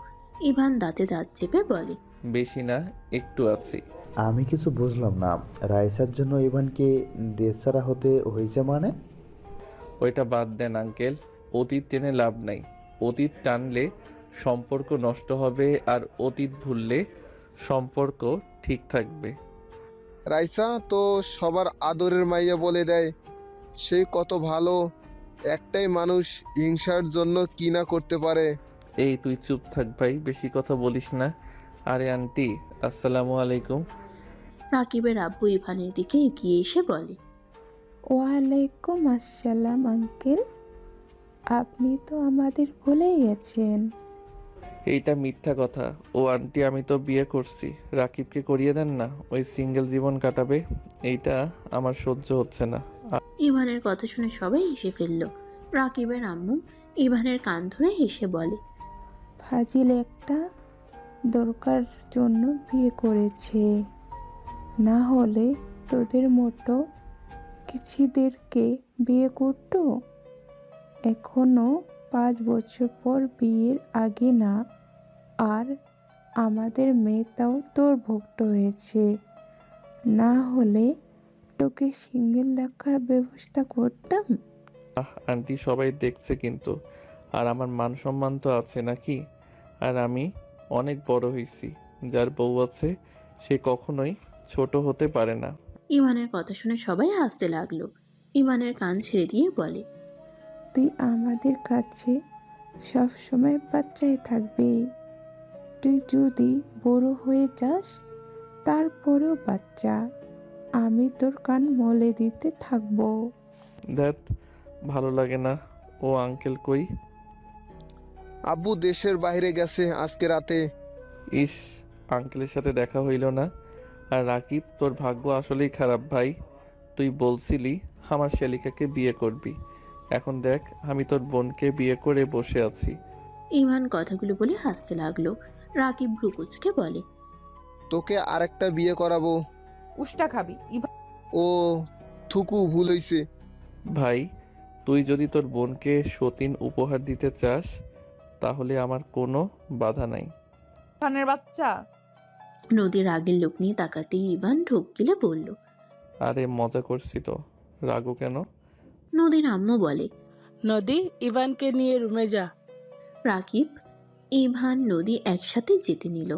ইভান দাঁতে দাঁত চেপে বলে, বেশি না, একটু আছি। আমি কিছু বুঝলাম না, রাইসার জন্য ইভানকে দেশছাড়া হতে হয়েছে মানে? ওইটা বাদ দেন আঙ্কেল, অতীত টেনে লাভ নাই। অতীত টানলে সম্পর্ক নষ্ট হবে, আর অতীত ভুললে সম্পর্ক ঠিক থাকবে। রাইসা তো সবার আদরের মাইয়া বলে দেয়, সে কত ভালো। একটাই মানুষ হিংসার জন্য কি না করতে পারে। এই তুই চুপ থাক ভাই, বেশি কথা বলিস না। আরে আন্টি, আসসালামু আলাইকুম। রাকিবের আব্বু ইভানের দিকে এগিয়ে এসে বলে, ওয়ালাইকুম আসসালাম আঙ্কেল, আপনি তো আমাদের ভুলে গেছেন। এইটা মিথ্যা কথা। ও আন্টি, আমি তো বিয়ে করছি, রাকিবকে করিয়ে দেন না, ওই সিঙ্গেল জীবন কাটাবে। এইটা আমার সহ্য হচ্ছে না। ইভানের কথা শুনে সবাই হেসে ফেলল। রাকিবের আম্মু ইভানের কান ধরে হেসে বলে, ফাজিল একটা, দরকার জন্য বিয়ে করেছে, না হলে তোদের মতো কিছুদেরকে বিয়ে করতো। এখনো 5 বছর পর বিয়ের আগে না, আর আমাদের মেয়েটাও তোর ভক্ত হয়েছে, না হলে তোকে সিঙ্গেল রাখার ব্যবস্থা করতাম। আন্টি, সবাই দেখছে কিন্তু, আর আমার মান সম্মান তো আছে নাকি? আর আমি অনেক বড় হয়েছি, যার বউ আছে সে কখনোই ছোট হতে পারে না। ইভানের কথা শুনে সবাই হাসতে লাগলো। ইভানের কান ছেড়ে দিয়ে বলে, তুই আমাদের কাছে সবসময় বাচ্চাই থাকবি। তুই যদি বড় হয়ে যাস তারপরেও বাচ্চা, আমি তোর কান মলে দিতে থাকবো। দ্যাট ভালো লাগে না। ও আঙ্কেল কই? আব্বু দেশের বাইরে গেছে আজকে রাতে। ইস, আঙ্কেলের সাথে দেখা হইল না। আর রাকিব, তোর ভাগ্য আসলেই খারাপ ভাই। তুই বলছিলি আমার শালিকাকে বিয়ে করবি, এখন দেখ আমি তোর বোনকে বিয়ে করে বসে আছি। ইভান কথাগুলো বলে হাসতে লাগলো। রাকিব ভ্রুকুচকে বলে, তোকে আরেকটা বিয়ে করাবো। উষ্টা খাবি ইভান? ও থুকু, ভুল হইছে। ভাই, তুই যদি তোর বোনকে সতীন উপহার দিতে চাস তাহলে আমার কোনো বাধা নাই। ইভানের বাচ্চা। নদীর আগের লোক নিয়ে তাকাতেই ইভান ঢোক গিলে বলল, আরে মজা করছি তো, রাগো কেন? নদীর আম্মু বলে, নদী, ইভানকে নিয়ে রুমে যা। রাকিব, ইভান, নদী একসাথে যেতে নিল।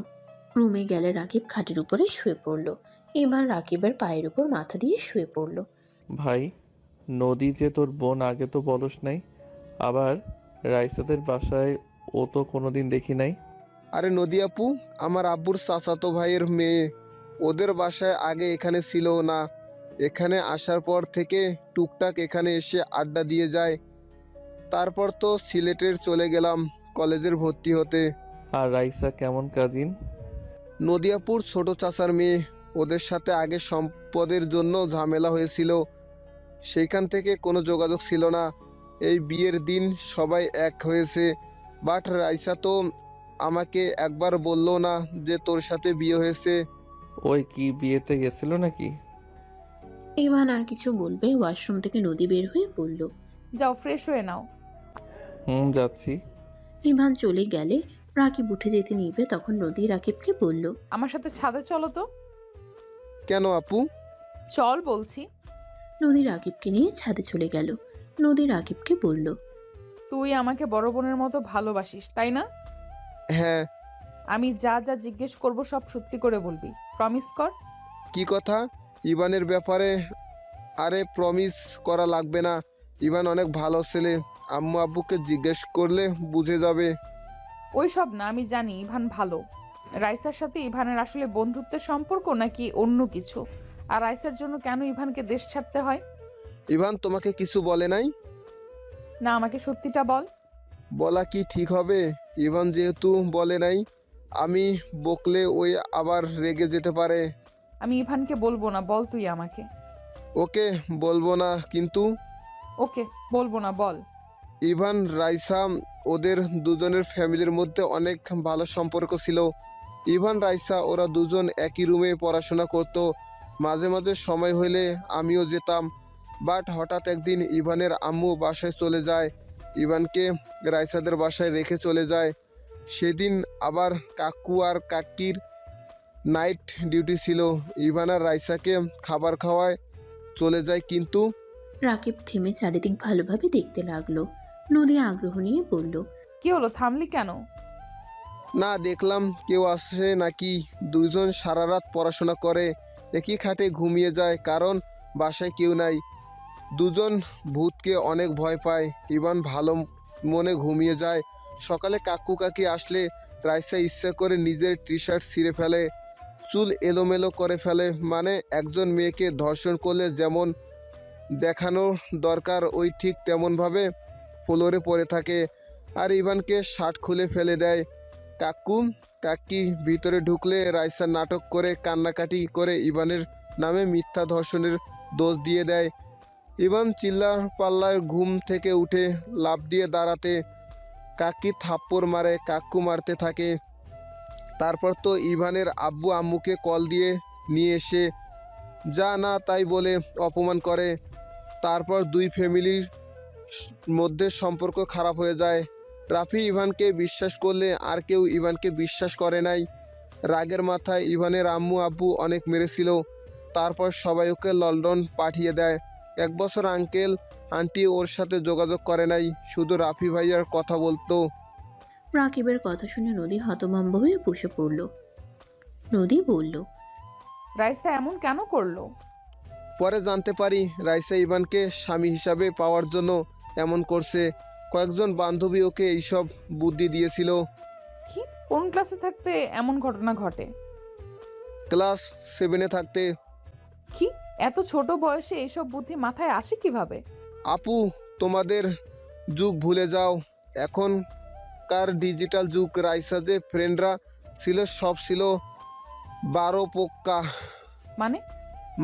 রুমে গেলে রাকিব খাটের উপরে শুয়ে পড়ল। ইভান রাকিবের পায়ের উপর মাথা দিয়ে শুয়ে পড়ল। ভাই, নদী যে তোর বোন আগে তো বলস নাই, আবার রাইসাদের বাসায় ও তো কোনোদিন দেখি নাই। আরে নদী আপু আমার আব্বুর চাচাতো ভাইয়ের মেয়ে। ওদের বাসায় আগে এখানে ছিল না, এখানে আসার পর থেকে টুকটাক এখানে এসে আড্ডা দিয়ে যায়। তারপর তো সিলেটের চলে গেলাম কলেজের ভর্তি হতে। আর রাইসা কেমন কাজিন? নদিয়াপুর ছোট চাচার মেয়ে। ওদের সাথে আগে সম্পদের জন্য ঝামেলা হয়েছিল, সেইখান থেকে কোনো যোগাযোগ ছিল না। এই বিয়ের দিন সবাই এক হয়েছে, বাট রাইসা তো আমাকে একবার বললো না যে তোর সাথে বিয়ে হয়েছে। ওই কি বিয়েতে গেছিল নাকি? ইভান আর কিছু বলবে, ওয়াশরুম থেকে নদী বের হয়ে পড়ল। যাও ফ্রেশ হয়ে নাও। যাচ্ছি। ইভান চলে গেলে রাকিব উঠে যেতে নিবে, তখন নদী রাকিবকে বলল, আমার সাথে ছাদে চলো তো। কেন আপু? চল বলছি। নদী রাকিবকে নিয়ে ছাদে চলে গেল। নদী রাকিবকে বলল, তুই আমাকে বড় বোনের মতো ভালোবাসিস তাই না? হ্যাঁ। আমি যা যা জিজ্ঞেস করব সব সত্যি করে বলবি, প্রমিস কর। কি কথা? ইভানের ব্যাপারে? আরে প্রমিস করা লাগবে না, ইভান অনেক ভালো ছেলে, আম্মু আব্বুকে জিজ্ঞেস করলে বুঝে যাবে। ওই সব না, আমি জানি ইভান ভালো। রাইসার সাথে ইভানের আসলে বন্ধুত্বের সম্পর্ক নাকি অন্য কিছু? আর রাইসার জন্য কেন ইভানকে দেশ ছাড়তে হয়? ইভান তোমাকে কিছু বলে নাই? না, আমাকে সত্যিটা বল। বলা কি ঠিক হবে? ইভান যেহেতু বলে নাই, আমি বকলে ওই আবার রেগে যেতে পারে। আমি ইভানকে বলবো না, বল তুই আমাকে। ওকে বলবো না কিন্তু। ওকে বলবো না, বল। ইভান রাইসা ওদের দুজনের ফ্যামিলির মধ্যে অনেক ভালো সম্পর্ক ছিল। ইভান রাইসা ওরা দুজন একই রুমে পড়াশোনা করত। মাঝে মাঝে সময় হলে আমিও যেতাম, বাট হঠাৎ একদিন ইভানের আম্মু বাসায় চলে যায়, ইভানকে রাইসাদের বাসায় রেখে চলে যায়। সেদিন আবার কাকু আর কাকির নাইট ডিউটি ছিল, ইভান আর রাইসাকে খাবার খাওয়ায় চলে যায়। কিন্তু রাকিব থেমে চারিদিক ভালোভাবে দেখতে লাগলো। নদী আগ্রহ নিয়ে বলল, কি হলো, থামলি কেন? না, দেখলাম কেউ আসে নাকি। দুইজন সারা রাত পড়াশোনা করে, একই খাটে ঘুমিয়ে যায়, কারণ বাসায় কেউ নাই। দুজন ভূতকে অনেক ভয় পায়। ইভান ভালো মনে ঘুমিয়ে যায়। সকালে কাকু কাকি আসলে রাইসা ইচ্ছা করে নিজের টি শার্ট ছিঁড়ে ফেলে, চুল এলোমেলো করে ফেলে। মানে একজন মেয়েকে ধর্ষণ করলে যেমন দেখানো দরকার ওই ঠিক তেমনভাবে ফ্লোরে পড়ে থাকে। আর ইভানকে শার্ট খুলে ফেলে দেয়। কাকু কাকি ভিতরে ঢুকলে রাইসা নাটক করে কান্নাকাটি করে ইভানের নামে মিথ্যা ধর্ষণের দোষ দিয়ে দেয়। ইভান চিল্লার পাল্লার ঘুম থেকে উঠে লাফ দিয়ে দাঁড়াতে, কাকি থাপ্পড় মারে, কাকু মারতে থাকে। তারপর তো ইভানের আব্বু আম্মুকে কল দিয়ে নিয়ে এসে যা না তাই বলে অপমান করে। তারপর দুই ফ্যামিলির মধ্যে সম্পর্ক খারাপ হয়ে যায়। রাফি ইভানকে বিশ্বাস করলে আর কেউ ইভানকে বিশ্বাস করে নাই। রাগের মাথায় ইভানের আম্মু আব্বু অনেক মেরেছিল। তারপর সবাই ওকে লন্ডন পাঠিয়ে দেয়। 1 বছর আঙ্কেল আন্টি ওর সাথে যোগাযোগ করে নাই, শুধু রাফি ভাইয়ার কথা বলতো। রাকিবের কথা শুনে নদী হতভম্ব হয়ে বসে পড়ল। নদী বলল, রাইসা এমন কেন করলো? পরে জানতে পারি রাইসা ইভানকে স্বামী হিসাবে পাওয়ার জন্য এমন করছে। কয়েকজন বান্ধবী ওকে এইসব বুদ্ধি দিয়েছিল। কি, কোন ক্লাসে থাকতে এমন ঘটনা ঘটে? ক্লাস 7-এ থাকতে। কি এত ছোট বয়সে এসব বুদ্ধি মাথায় আসে কিভাবে? আপু, তোমাদের যুগ ভুলে যাও। এখনকার ডিজিটাল যুগ। রাইসা যে ফ্রেন্ডরা ছিল সব ছিল 12 পোক্কা। মানে?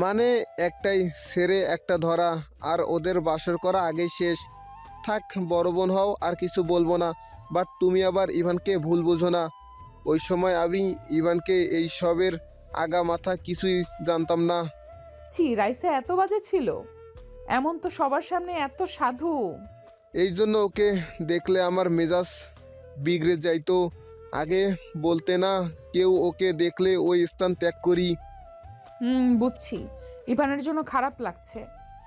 মানে একটাই ছেড়ে একটা ধরা, আর ওদের বাসর করা আগেই শেষ। থাক, বড় বোন হও, আর কিছু বলবো না। বাট তুমি আবার ইভানকে ভুল বোঝো না। ওই সময় আমি ইভানকে এই সবের আগা মাথা কিছুই জানতাম না। ছি, রাইসা এত বাজে ছিল? এমন তো সবার সামনে এত সাধু। এই জন্য ওকে দেখলে আমার মেজাজ বিগড়ে যাইতো। আগে বলতে না, কেউ ওকে দেখলে ওই স্থান ত্যাগ করি। বুঝছি। ইভানের জন্য খারাপ লাগছে।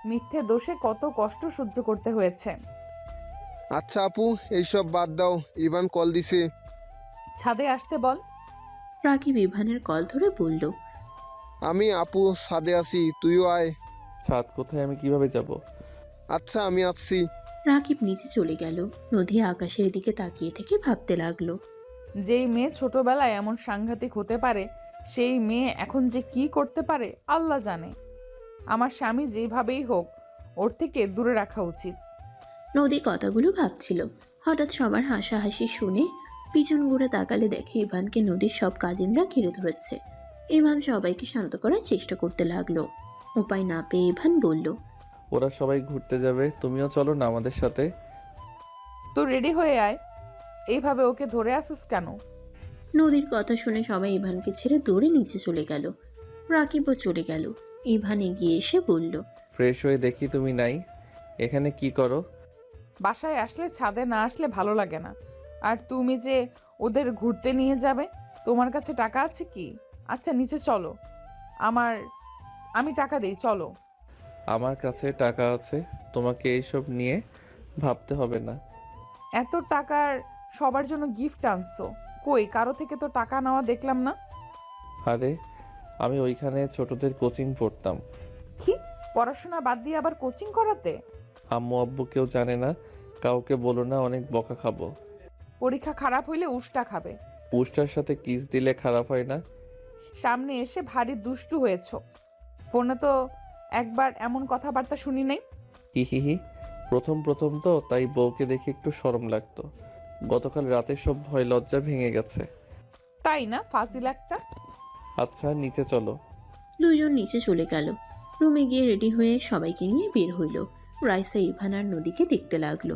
মিথ্যে দোষে কত কষ্ট সহ্য করতে হয়েছে। আচ্ছা আপু, এইসব বাদ দাও। ইভান কল দিছে। ছাদে আসতে বল। রাকিব ইভানের কল ধরে বলল, আমি আপু ছাদে আছি, তুইও আয়। ছাদ কোথায়, আমি কিভাবে যাব? আচ্ছা, আমি আসছি। রাকিব নিচে চলে গেল। নদী আকাশের দিকে তাকিয়ে থেকে ভাবতে লাগলো। যেই মেয়ে ছোটবেলায় এমন সাংঘাতিক হতে পারে, সেই মেয়ে এখন যে কি করতে পারে আল্লাহ জানে। আমার স্বামী যেভাবেই হোক ওর থেকে দূরে রাখা উচিত। নদী কথাগুলো ভাবছিল। হঠাৎ সবার হাসাহাসি শুনে পিছন ঘুরে তাকালে দেখে ইভানকে নদীর সব কাজিনরা ঘিরে ধরেছে। ইভান সবাইকে শান্ত করার চেষ্টা করতে লাগলো। উপায় না পেয়ে ইভান বলল, ওরা সবাই ঘুরতে যাবে, তুমিও চলো না আমাদের সাথে। তো রেডি হয়ে আয়। এইভাবে ওকে ধরে আসিস কেন? নদীর কথা শুনে সবাই ইভানকে ছেড়ে দৌড়ে নিচে চলে গেল। রাকিবও চলে গেল। ইভান এগিয়ে এসে বলল, ফ্রেশ হয়ে দেখি তুমি নাই। এখানে কি করো? বাসায় আসলে ছাদে না আসলে ভালো লাগে না। আর তুমি যে ওদের ঘুরতে নিয়ে যাবে, তোমার কাছে টাকা আছে কি? আচ্ছা নিচে চলো, আমি টাকা দিই, চলো। আমার কাছে টাকা আছে, তোমাকে এইসব নিয়ে ভাবতে হবে না। এত টাকার সবার জন্য গিফট আনছো, কই কারো থেকে তো টাকা নেওয়া দেখলাম না। আরে আমি ওইখানে ছোটদের কোচিং পড়তাম। কি, পড়াশোনা বাদ দিয়ে আবার কোচিং করাতে? আম্মু আব্বু কেউ জানে না, কাউকে বলো না, অনেক বকা খাবো। পরীক্ষা খারাপ হইলে উষ্টা খাবে। উষ্টার সাথে কিস দিলে খারাপ হয় না? সামনে এসে ভারী দুষ্টু হয়েছ। ফোনে তো একবার এমন কথাবার্তা শুনি নাই। হি হি হি। প্রথম তো, তাই বউকে দেখে একটু শরম লাগতো। গতকাল রাতে সব ভয় লজ্জা ভেঙে গেছে। তাই না, ফাজিল একটা। আচ্ছা নিচে চলো। দুজন নিচে চলে গেল। রুমে গিয়ে রেডি হয়ে সবাইকে নিয়ে বের হইল। রাইসা ইভান আর নদীকে দেখতে লাগলো।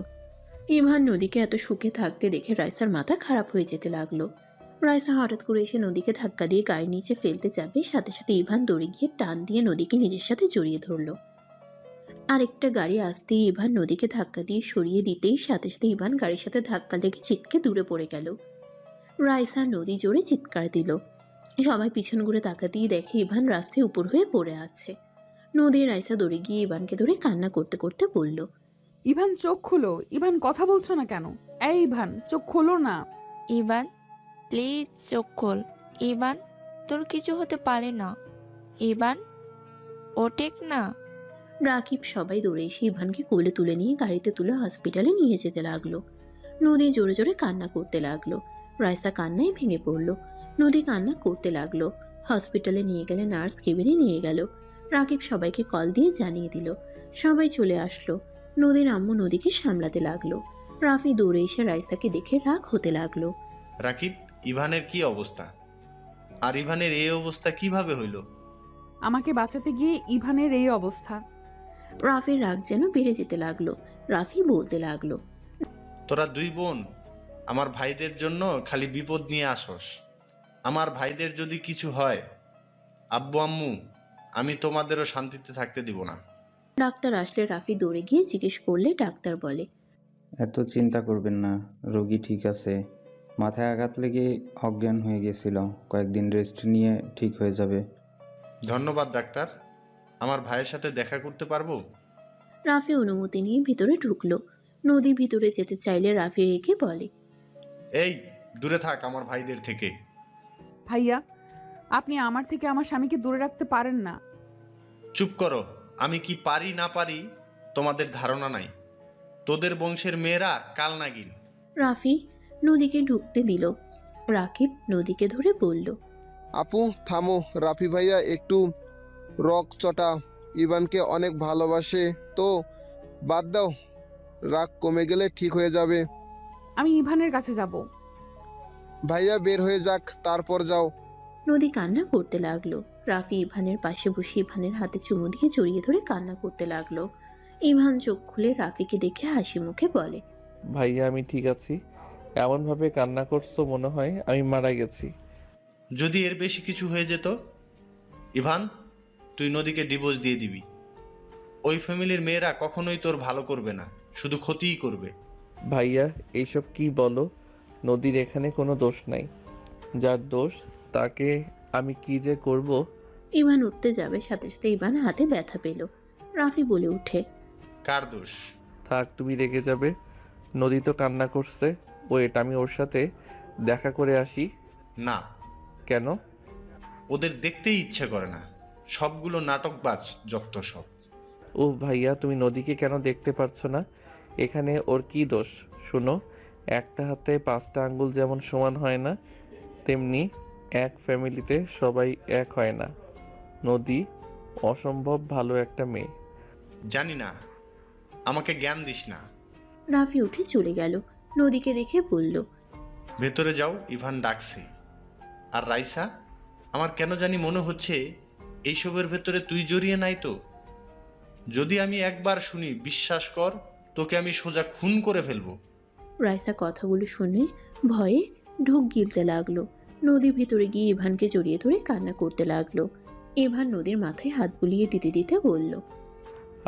ইভান নদীকে এত সুখে থাকতে দেখে রাইসার মাথা খারাপ হয়ে যেতে লাগলো। রাইসা হঠাৎ করে এসে নদীকে ধাক্কা দিয়ে গাড়ির নিচে ফেলতে যাবে, সাথে সাথে ইভান দৌড়ে গিয়ে টান দিয়ে নদীকে নিজের সাথে জড়িয়ে ধরলো। আরেকটা গাড়ি আসতেই ইভান নদীকে ধাক্কা দিয়ে সরিয়ে দিতেই সাথে সাথে ইভান গাড়ির সাথে ধাক্কা লেগে ছিটকে দূরে পড়ে গেল। রাইসা নদী জোরে চিৎকার দিল। সবাই পিছন ঘুরে তাকাতেই দেখে ইভান রাস্তায় উপর হয়ে পড়ে আছে। নদী রাইসা দৌড়ে গিয়ে ইভানকে ধরে কান্না করতে করতে বলল, ইভান চোখ খুলো। ইভান কথা বলছো না কেন? এই ইভান চোখ খোলো না। ইভান প্লিজ চোখ খোল। ইভান তোর কিছু হতে পারে না। ইভান ওটেক না। রাকিব সবাই দৌড়ে এসে ইভানকে কোলে তুলে নিয়ে গাড়িতে তুলে হসপিটালে নিয়ে যেতে লাগলো। নদী জোরে জোরে কান্না করতে লাগলো। রাইসা কান্নায় ভেঙে পড়লো। নদী কান্না করতে লাগলো। হসপিটালে নিয়ে গেলে নার্স কেবিনে নিয়ে গেল। রাকিব সবাইকে কল দিয়ে জানিয়ে দিল। সবাই চলে আসলো। নদীর আম্মু নদীকে সামলাতে লাগলো। রাফি দৌড়ে এসে রাইসাকে দেখে রাগ হতে লাগলো। রাকিব, ইভানের কি অবস্থা? আর ইভানের এই অবস্থা কিভাবে হইল? আমাকে বাঁচাতে গিয়ে ইভানের এই অবস্থা। রাফির রাগ যেন বেড়ে যেতে লাগলো। রাফি বলতে লাগলো, তোরা দুই বোন আমার ভাইদের জন্য খালি বিপদ নিয়ে আসস। আমার ভাইদের যদি কিছু হয়, আব্বু আম্মু, আমি তোমাদেরও শান্তিতে থাকতে দিব না। ডাক্তার আসলে রাফি দৌড়ে গিয়ে জিজ্ঞেস করলে ডাক্তার বলে, এত চিন্তা করবেন না, রোগী ঠিক আছে। মাথায় আঘাত লেগে অজ্ঞান হয়ে গেছিল, কয়েকদিন রেস্ট নিয়ে ঠিক হয়ে যাবে। ধন্যবাদ ডাক্তার। আমার ভাইয়ের সাথে দেখা করতে পারবো? রাফি অনুমতি নিয়ে ভিতরে ঢুকলো। নদী ভিতরে যেতে চাইলে রাফি রেখে বলে, এই দূরে থাক আমার ভাইদের থেকে। ভাইয়া, আপনি আমার থেকে আমার স্বামীকে দূরে রাখতে পারেন না। চুপ করো। আমি কি পারি না পারি তোমাদের ধারণা নাই। তোদের বংশের মেয়েরা কাল নাগিন। রাফি নদীকে ঢুকতে দিল। রাকিব নদীকে ধরে বলল, আপু থামো, রাফি ভাইয়া একটু রকচটা ইভানকে অনেক ভালোবাসে তো বাদ দাও, রাগ কমে গেলে ঠিক হয়ে যাবে। আমি ইভানের কাছে যাব। ভাইয়া বের হয়ে যাক, তারপর যাও। নদী কান্না করতে লাগলো। রাফি ইভানের পাশে বসে ইভানের হাতে চুমু দিয়ে জড়িয়ে ধরে কান্না করতে লাগলো। ইভান চোখ খুলে রাফিকে দেখে হাসি মুখে বলে, ভাইয়া আমি ঠিক আছি। এমনভাবে কান্না করছো মনে হয় আমি মারা গেছি। যদি এর বেশি কিছু হয়ে যেত? ইভান, তুই নদীকে ডিভোর্স দিয়ে দিবি। ওই ফ্যামিলির মেয়েরা কখনোই তোর ভালো করবে না, শুধু ক্ষতিই করবে। ভাইয়া এইসব কি বলো? নদীর এখানে কোনো দোষ নাই। যার দোষ তাকে আমি কি যে করব। ইভান উঠতে যাবে, সাথে সাথে ইভান হাতে ব্যথা পেল। রাফি বলে উঠে, কার দোষ? থাক, তুমি রেগে যাবে। নদী তো কান্না করছে, ওয়েট আমি ওর সাথে দেখা করে আসি। না। কেন? ওদের দেখতেই ইচ্ছে করে না, সবগুলো নাটকবাজ যত সব। ও ভাইয়া, তুমি নদীকে কেন দেখতে পারছো না? এখানে ওর কি দোষ? শোনো, একটা হাতে 5টা আঙ্গুল যেমন সমান হয় না, তেমনি এক ফ্যামিলিতে সবাই এক হয় না। নদী অসম্ভব ভালো একটা মেয়ে। জানি না, আমাকে জ্ঞান দিস না। রাফি উঠে চলে গেল। নদীকে দেখে বলল, ভেতরে যাও, ইভান ডাকছে। আর রাইসা, আমার কেন জানি মনে হচ্ছে এইসবের ভেতরে তুই জড়িয়ে নাই তো? যদি আমি একবার শুনি, বিশ্বাস কর, তোকে আমি সোজা খুন করে ফেলবো। রাইসা কথাগুলো শুনে ভয়ে ঢোক গিলতে লাগলো। নদী ভিতরে গিয়ে ইভানকে জড়িয়ে ধরে কান্না করতে লাগলো। ইভান নদীর মাথায় হাত বুলিয়ে দিতে দিতে বলল,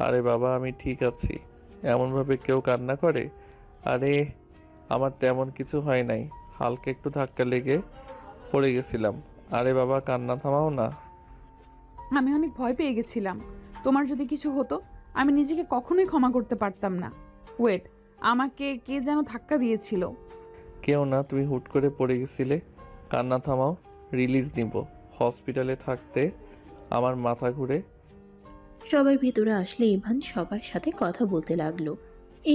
আরে বাবা আমি ঠিক আছি। এমনভাবে কেউ কান্না করে? আরে আমার তেমন কিছু হয় নাই, হালকা একটু ধাক্কা লেগে পড়ে গেছিলাম। আরে বাবা কান্না থামাও না। আমি অনেক ভয় পেয়ে গেছিলাম। তোমার যদি কিছু হতো আমি নিজেকে কখনোই ক্ষমা করতে পারতাম না। ওয়েট, আমাকে কে যেন ধাক্কা দিয়েছিল। কেউ না, তুমি হুট করে পড়ে গেছিলে। কান্না থামাও, রিলিজ নিব। হসপিটালে থাকতে আমার মাথা ঘুরে। সবাই ভিতরে আসলে ইভান সবার সাথে কথা বলতে লাগলো।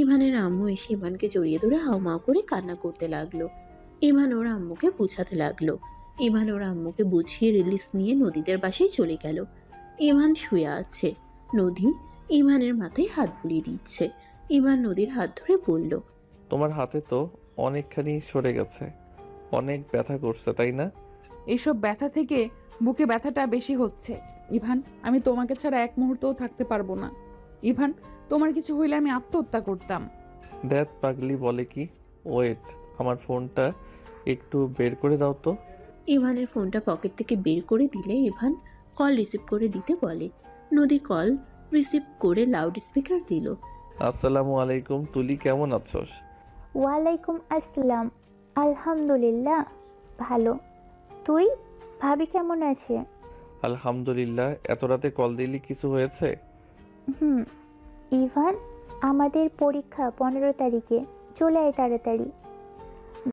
ইভানের আম্মু এসে ইভানকে জড়িয়ে ধরে হাউমাউ করে কান্না করতে লাগলো। ইভান ওর আম্মুকে বুঝাতে লাগলো। ইভান ওর আম্মুকে বুঝিয়ে রিলিজ নিয়ে নদীদের বাসায় চলে গেল। ইভান শুয়ে আছে। নদী ইভানের মাথায় হাত বুলিয়ে দিচ্ছে। ইভান নদীর হাত ধরে বলল, তোমার হাতে তো অনেকখানি সরে গেছে, অনেক ব্যথা করছে তাই না? এইসব ব্যথা থেকে বুকে ব্যথাটা বেশি হচ্ছে। ইভান, আমি তোমাকে ছাড়া এক মুহূর্তও থাকতে পারবো না। ইভান, তোমার কিছু হইলে আমি আত্মহত্যা করতাম। দ্যাট পাগলি বলে কি? ওয়েট, আমার ফোনটা একটু বের করে দাও তো। ইভানের ফোনটা পকেট থেকে বের করে দিলে ইভান কল রিসিভ করে দিতে বলে। নদী কল রিসিভ করে লাউড স্পিকার দিল। আসসালামু আলাইকুম তুলি, কেমন আছোস? ওয়ালাইকুম আসসালাম। আলহামদুলিল্লাহ ভালো। তুই? ভাবি কেমন আছে? আলহামদুলিল্লাহ। এত রাতে কল দিলি, কিছু হয়েছে? ইভান, আমাদের পরীক্ষা 15 তারিখে, চলে আয় তাড়াতাড়ি।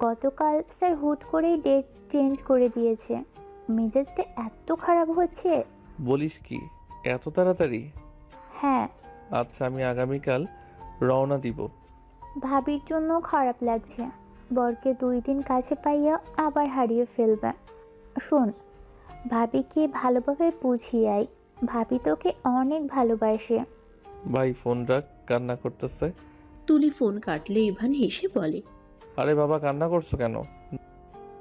গতকাল স্যার হুট করেই ডেট চেঞ্জ করে দিয়েছে। মেজাজটা এত খারাপ হচ্ছে। বলিস কি, এত তাড়াতাড়ি? হ্যাঁ। আচ্ছা আমি আগামীকাল রওনা দিব। ভাবির জন্য খারাপ লাগছে। বরকে 2 দিন কাছে পাইয়া আবার হারিয়ে ফেলবে। শোন, ভাবিকে ভালোভাবে বুঝিয়ে আয়। ভাবি তোকে অনেক ভালোবাসে। ভাই ফোন রাখ, কান্না করতেছে। তুলি ফোন কাটলে ইভান হেসে বলে, আরে বাবা কান্না করছো কেন?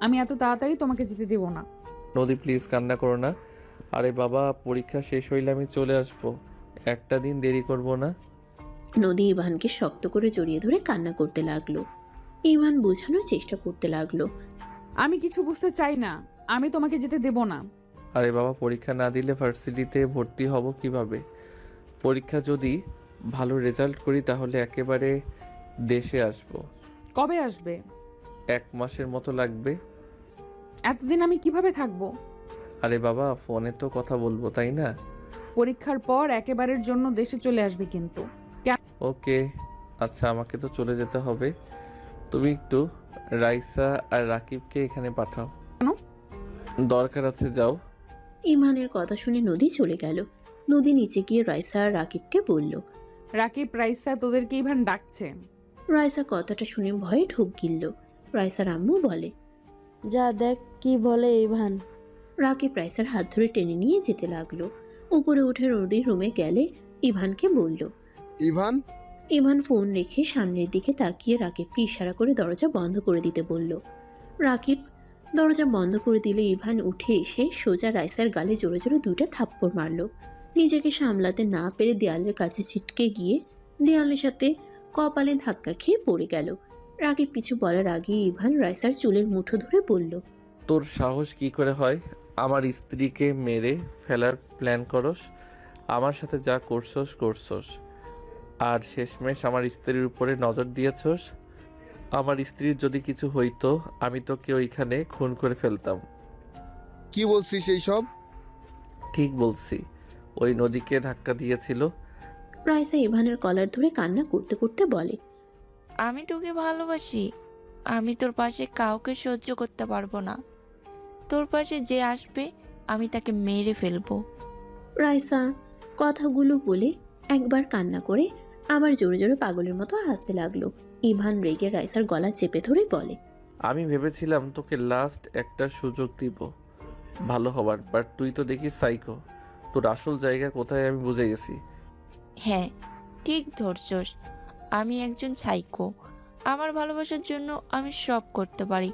আমি এত তাড়াতাড়ি তোমাকে যেতে দেব না। নদী প্লিজ কান্না করো না। আরে বাবা পরীক্ষা শেষ হইলে আমি চলে আসবো, একটা দিন দেরি করব না। নদী ইভানকে শক্ত করে জড়িয়ে ধরে কান্না করতে লাগলো। ইভান বোঝানোর চেষ্টা করতে লাগলো, আমি কিছু বুঝতে চাই না, আমি তোমাকে যেতে দেব না। আরে বাবা পরীক্ষা না দিলে ভার্সিটিতে ভর্তি হব কিভাবে? পরীক্ষা যদি ভালো রেজাল্ট করি তাহলে একেবারে দেশে আসব। কবে আসবে? 1 মাসের মতো লাগবে। এতদিন আমি কিভাবে থাকবো? আরে বাবা ফোনে তো কথা বলবো তাই না? পরীক্ষার পর একেবারের জন্য দেশে চলে আসবে কিন্তু। ওকে আচ্ছা, আমাকে তো চলে যেতে হবে। তুমি একটু রাইসা আর রাকিবকে এখানে পাঠাও। দরকার আছে, যাও। ইভানের কথা শুনে নদী চলে গেল। নদী নিচে গিয়ে রাইসা আর রাকিবকে বলল, রাকিব, রাইসা তোদেরকে ইভান ডাকছে। রাইসা কথাটা শুনে ভয়ে ঢোক গিলল। রাইসার আম্মু বলে, যা দেখ কি বলে ইভান। রাকিব রাইসার হাত ধরে টেনে নিয়ে যেতে লাগলো। উপরে উঠে নদীর রুমে গেলে ইভানকে বলল। ইভান, ইভান ফোন রেখে সামনের দিকে তাকিয়ে রাকিবকে ইশারা করে দরজা বন্ধ করে দিতে বলল। রাকিব দরজা বন্ধ করে দিলে ইভান উঠে এসে সোজা রাইসার গালে জোরে জোরে 2টা থাপ্পড় মারল। নিজেকে সামলাতে না পেরে দেয়ালের কাছে ছিটকে গিয়ে দেয়ালের সাথে কপালে ধাক্কা খেয়ে পড়ে গেল। রাকিব কিছু বলার আগে ইভান রাইসার চুলের মুঠো ধরে বলল, তোর সাহস কি করে হয় আমার স্ত্রীকে মেরে ফেলার প্ল্যান করস? আমার সাথে যা করছস আর শেষমেশ আমার স্ত্রীর উপরে নজর দিয়েছস। আমার স্ত্রীর যদি কিছু হইতো আমি তোকে ওইখানে খুন করে ফেলতাম। কি বলছিস এইসব? ঠিক বলছি, ওই নদীকে ধাক্কা দিয়েছিল। রাইসা ইভানের কলার ধরে কান্না করতে করতে বলে, আমি তোকে ভালোবাসি। আমি তোর পাশে কাউকে সহ্য করতে পারবো না। তোর পাশে যে আসবে আমি তাকে মেরে ফেলবো। রাইসা কথাগুলো বলে একবার কান্না করে আবার জোরে জোরে পাগলের মতো হাসতে লাগলো। ইভান রেগে রাইসার গলা চেপে ধরে বলে, আমি ভেবেছিলাম তোকে লাস্ট একটা সুযোগ দিব ভালো হবার, বাট তুই তো দেখি সাইকো। তোর আসল জায়গা কোথায় আমি বুঝে গেছি। হ্যাঁ, ঠিক ধরছস। আমি একজন সাইকো। আমার ভালোবাসার জন্য আমি সব করতে পারি।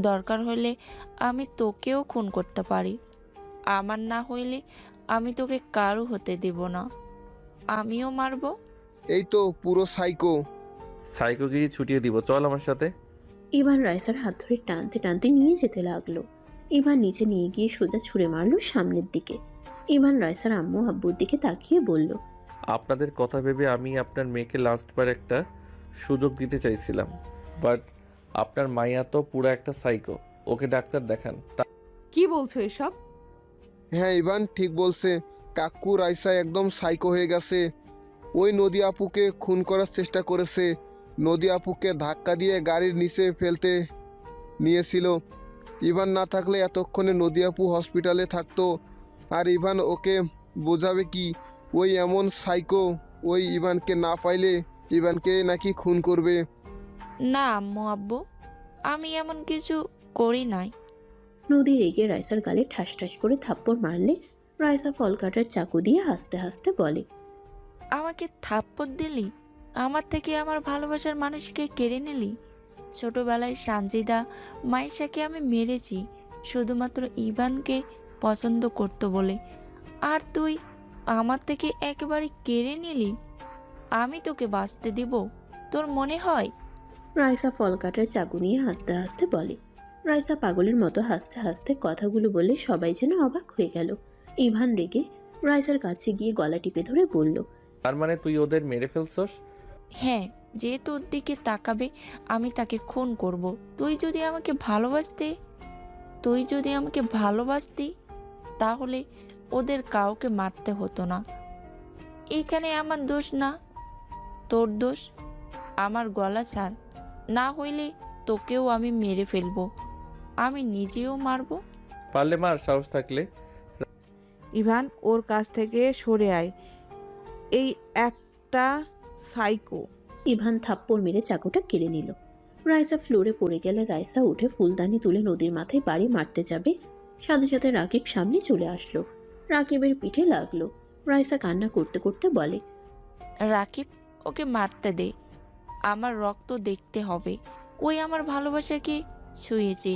দরকার হলে আমি তোকেও খুন করতে পারি। আমার না হইলে আমি তোকে কারো হতে দেব না। আমিও মারবো। এই তো পুরো সাইকো। সাইকোগিরি ছুটিয়ে দিব, চল আমার সাথে। ইভান রাইসার হাত ধরে টানতে টানতে নিয়ে যেতে লাগলো। ইভান নিচে নিয়ে গিয়ে সোজা ছুঁড়ে মারলো সামনের দিকে। ইভান রাইসার আম্মু আব্বুর দিকে তাকিয়ে বলল, আপনাদের কথা ভেবে আমি আপনার মেয়েকে লাস্টবার একটা সুযোগ দিতে চাইছিলাম, বাট আপনার মাইয়া তো পুরো একটা সাইকো। ওকে ডাক্তার দেখান। কি বলছো এসব? হ্যাঁ ইভান ঠিক বলছে। কাকু রাইসা একদম সাইকো হয়ে গেছে। ওই নদী আপুকে খুন করার চেষ্টা করেছে। নদী আপুকে ধাক্কা দিয়ে গাড়ির নিচে ফেলতে নিয়েছিল। ইভান না থাকলে এতক্ষণে নদী আপু হসপিটালে থাকতো। আর ইভান ওকে বোঝাবে কি? ওই এমন সাইকো, ওই ইভানকে না পাইলে ইভানকে নাকি খুন করবে। না আম্মু আব্বু, আমি এমন কিছু করি নাই। নদী রেগে রাইসার গালে ঠাস ঠাস করে থাপ্পড় মারলে রাইসা ফল কাটার চাকু দিয়ে হাসতে হাসতে বলে, আমাকে থাপ্পড় দিলি? আমার থেকে আমার ভালোবাসার মানুষকে কেড়ে নিলি? ছোটবেলায় সানজিদা মাইশাকে আমি মেরেছি শুধুমাত্র ইভানকে পছন্দ করতো বলে, আর তুই আমার থেকে একেবারে কেড়ে নিলি। আমি তোকে বাঁচতে দিব তোর মনে হয়? রাইসা ফল কাটার চাকু নিয়ে হাসতে হাসতে বলে। রাইসা পাগলের মতো হাসতে হাসতে কথাগুলো বলে সবাই যেন অবাক হয়ে গেল। ইভান রেগে রাইসার কাছে গিয়ে গলা টিপে ধরে বলল, তার মানে তুই ওদের মেরে ফেলছস? হ্যাঁ, যে তোর দিকে তাকাবে আমি তাকে খুন করব। তুই যদি আমাকে ভালোবাসতি তাহলে ওদের কাউকে মারতে হতো না। এখানে আমার দোষ না, তোর দোষ। আমার গলা ছাড়, না হইলে তোকেও আমি মেরে ফেলবো। আমি নিজেও মারবো। পারলে মার, সাহস থাকলে। ইভান ওর কাছ থেকে সরে আয়, এই একটা সাইকো। ইভান থাপ্পড় মেরে চাকুটা কেড়ে নিল। রাইসা ফ্লোরে পড়ে গেলে রাইসা উঠে ফুলদানি তুলে নদীর মাথায় বাড়ি মারতে যাবে, সাথে সাথে রাকিব সামনে চলে আসলো। রাকিবের পিঠে লাগলো। রাইসা কান্না করতে করতে বলে, রাকিব, ওকে মারতে দে। আমার রক্ত দেখতে হবে। ওই আমার ভালোবাসাকে ছুঁয়েছে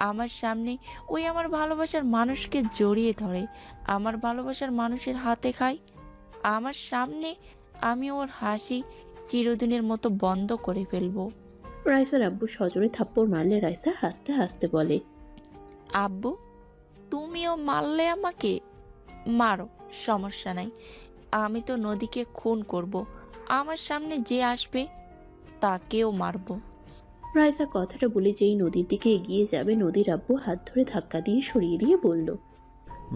আমার সামনে। ওই আমার ভালোবাসার মানুষকে জড়িয়ে ধরে আমার ভালোবাসার মানুষের হাতে খায় আমার সামনে। আমি ওর হাসি চিরদিনের মতো বন্ধ করে ফেলবো। রাইসার আব্বু সজোরে থাপ্পড় মারলে রাইসা হাসতে হাসতে বলে, আব্বু, তুমিও মারলে আমাকে? মারো, সমস্যা নাই। আমি তো নদীকে খুন করব। আমার সামনে যে আসবে তাকেও মারবো। রাইসা কথাটা বলে যেই নদীর দিকে এগিয়ে যাবে, নদীর আব্বু হাত ধরে ধাক্কা দিয়ে সরিয়ে দিয়ে বলল,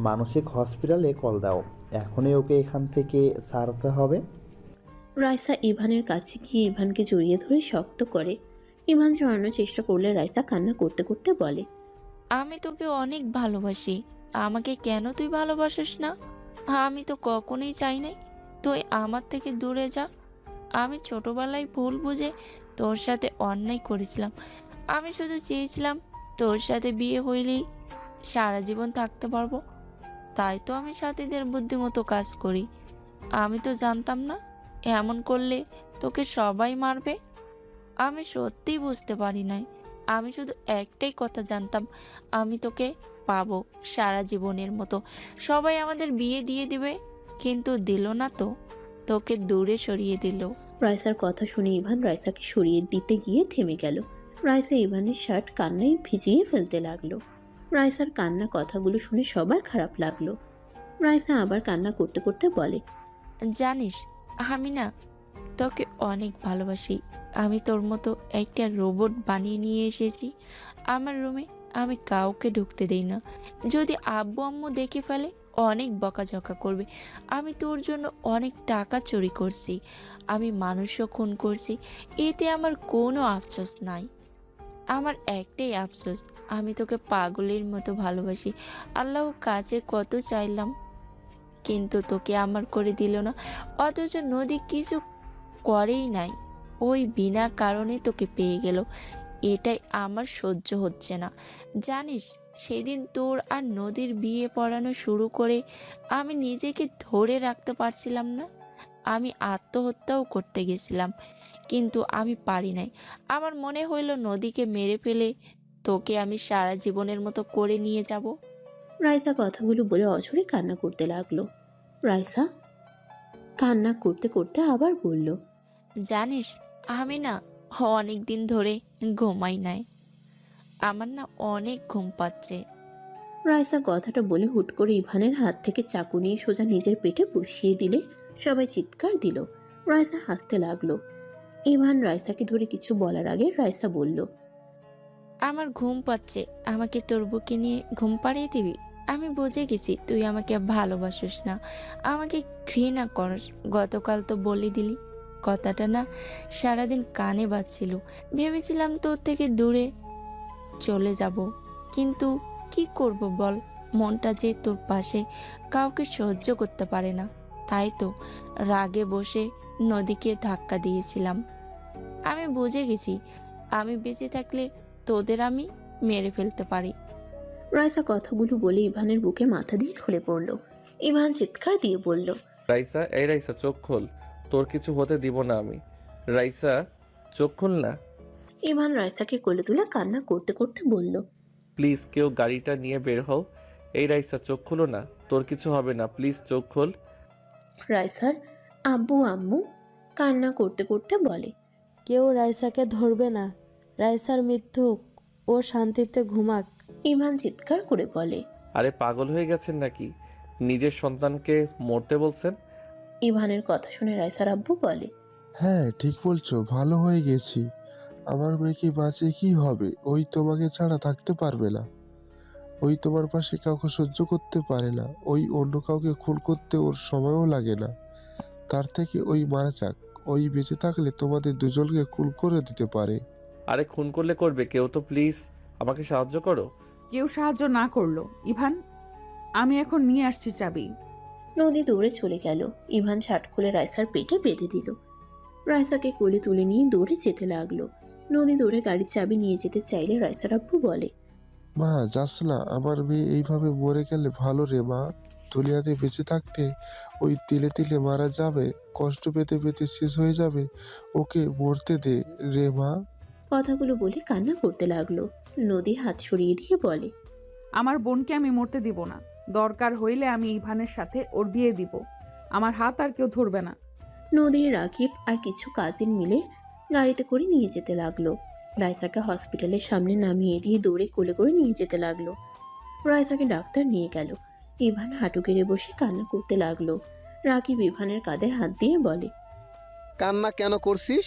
মানসিক হসপিটালে কল দাও, এখনই ওকে এখান থেকে ছাড়তে হবে। রাইসা ইভানের কাছে গিয়ে ইভানকে জড়িয়ে ধরে শক্ত করে। ইভান সরানোর চেষ্টা করলে রাইসা কান্না করতে করতে বলে, আমি তোকে অনেক ভালোবাসি। আমাকে কেন তুই ভালোবাসিস না? আমি তো কখনোই চাই নাই তুই আমার থেকে দূরে যা। আমি ছোটবেলায় ভুল বুঝে তোর সাথে অন্যায় করেছিলাম। আমি শুধু চেয়েছিলাম তোর সাথে বিয়ে হইলেই সারা জীবন থাকতে পারবো। তাই তো আমি সাথীদের বুদ্ধিমতো কাজ করি। আমি তো জানতাম না এমন করলে তোকে সবাই মারবে। আমি সত্যিই বুঝতে পারি নাই। আমি শুধু একটাই কথা জানতাম, আমি তোকে পাবো সারা জীবনের মতো। সবাই আমাদের বিয়ে দিয়ে দিবে, কিন্তু দিল না তো, তোকে দূরে সরিয়ে দিল। রাইসার কথা শুনে ইভান রাইসাকে সরিয়ে দিতে গিয়ে থেমে গেল। রাইসা ইভানের শার্ট কান্নায় ভিজিয়ে ফেলতে লাগলো। রাইসার কান্না কথাগুলো শুনে সবার খারাপ লাগলো। রাইসা আবার কান্না করতে করতে বলে, জানিস আমি না তোকে অনেক ভালোবাসি। আমি তোর মতো একটা রোবট বানিয়ে নিয়ে এসেছি আমার রুমে। আমি কাউকে ঢুকতে দেই না। যদি আব্বু আম্মু দেখে ফেলে অনেক বকাঝকা করবে। আমি তোর জন্য অনেক টাকা চুরি করছি, আমি মানুষও খুন করছি, এতে আমার কোনো আফসোস নাই। আমার একটাই আফসোস, আমি তোকে পাগলের মতো ভালোবাসি। আল্লাহর কাছে কত চাইলাম, কিন্তু তোকে আমার করে দিল না। অথচ নদী কিছু করেই নাই, ওই বিনা কারণে তোকে পেয়ে গেল। এটাই আমার সহ্য হচ্ছে না। জানিস সেদিন তোর আর নদীর বিয়ে পড়ানো শুরু করে আমি নিজেকে ধরে রাখতে পারছিলাম না। আমি আত্মহত্যাও করতে গেছিলাম, কিন্তু আমি পারি নাই। আমার মনে হইল নদীকে মেরে ফেলে তোকে আমি সারা জীবনের মতো করে নিয়ে যাব। রাইসা কথাগুলো বলে অঝরে কান্না করতে লাগলো। রাইসা কান্না করতে করতে আবার বলল, জানিস আমি না অনেক দিন ধরে ঘুমাই নাই, আমার না অনেক ঘুম পাচ্ছে। রাইসা কথাটা বলে হুট করে ইভানের হাত থেকে চাকু নিয়ে সোজা নিজের পেটে বসিয়ে দিলে সবাই চিৎকার দিল। রাইসা হাসতে লাগলো। ইভান রাইসাকে ধরে কিছু বলার আগে রাইসা বলল, আমার ঘুম পাচ্ছে, আমাকে তোর বুকে নিয়ে ঘুম পাড়িয়ে দিবি। আমি বুঝে গেছি তুই আমাকে ভালোবাসিস না, আমাকে ঘৃণা করস। গতকাল তো বলে দিলি। কথাটা না সারাদিন কানে বাজছিল। ভেবেছিলাম তোর থেকে দূরে চলে যাব, কিন্তু কি করব বল, মনটা যে তোর পাশে কাউকে সহ্য করতে পারে না। তাই তো রাগে বসে নদীকে ধাক্কা দিয়েছিলাম। আমি বুঝে গেছি আমি বেঁচে থাকলে তোদের আমি মেরে ফেলতে পারি। রাইসা কথাগুলো বলে ইভানের বুকে মাথা দিয়ে ঢলে পড়ল। ইভান চিৎকার দিয়ে বলল, রাইসা, এই রাইসা চোখ খোল, তোর কিছু হতে দিব না আমি। রাইসা চোখ খোল না। ইভান রাইসাকে কোলে তুলে কান্না করতে করতে বলল, প্লিজ কেউ গাড়িটা নিয়ে বের হও। এই রাইসা চোখ খোলো না, তোর কিছু হবে না, প্লিজ চোখ খোল। রাইসার আব্বু আম্মু কান্না করতে করতে বলে, কেউ রাইসাকে ধরবে না, রাইসার মৃত্যু, ও শান্তিতে ঘুমাক। ইভান চিৎকার করে বলে, আরে পাগল হয়ে গেছেন নাকি? নিজের সন্তানকে মরতে বলছেন? ইভানের কথা শুনে রাইসার আব্বু বলে, হ্যাঁ ঠিক বলছো, ভালো হয়ে গেছি। আমার মেয়েকে বাঁচিয়ে কি হবে? ওই তোমাকে ছাড়া থাকতে পারবে না, ওই তোমার পাশে কাউকে সহ্য করতে পারে না, ওই অন্য কাউকে খুন করতে ওর সময়ও লাগে না। তার থেকে ওই মারা যাক, ওই বেঁচে থাকলে তোমাদের দুজনকে খুন করে দিতে পারে। আরে খুন করলে করবে, কেউ তো প্লিজ আমাকে সাহায্য করো। কেউ সাহায্য না করলো। ইভান, আমি এখন নিয়ে আসছি চাবি। নদী দৌড়ে চলে গেল। ইভান শার্ট খুলে রাইসার পেটে বেঁধে দিল। রাইসাকে কোলে তুলে নিয়ে দৌড়ে যেতে লাগলো। নদী দৌড়ে গাড়ির চাবি নিয়ে যেতে চাইলে রাইসার আব্বু বলে, মা যাস না, আমার মেয়ে এইভাবে মরে গেলে ভালো রে মা। দুনিয়াতে বেঁচে থাকতে ওই তিলে তিলে মারা যাবে, কষ্ট পেতে পেতে শেষ হয়ে যাবে, ওকে মরতে দে রে মা। কথাগুলো বলে কান্না করতে লাগলো। নদী হাত সরিয়ে দিয়ে বলে, আমার বোনকে আমি মরতে দিব না। দরকার হইলে আমি ইভানের সাথে ওর বিয়ে দিব। আমার হাত আর কেউ ধরবে না। নদী, রাকিব আর কিছু কাজিন মিলে গাড়িতে করে নিয়ে যেতে লাগলো। রাইসাকে হসপিটালের সামনে নামিয়ে দিয়ে দৌড়ে কোলে করে নিয়ে যেতে লাগলো। রাইসাকে ডাক্তার নিয়ে গেল। ইভান হাঁটু গেড়ে বসে কান্না করতে লাগলো। রাকিব ইভানের কাঁধে হাত দিয়ে বলে, কান্না কেন করছিস?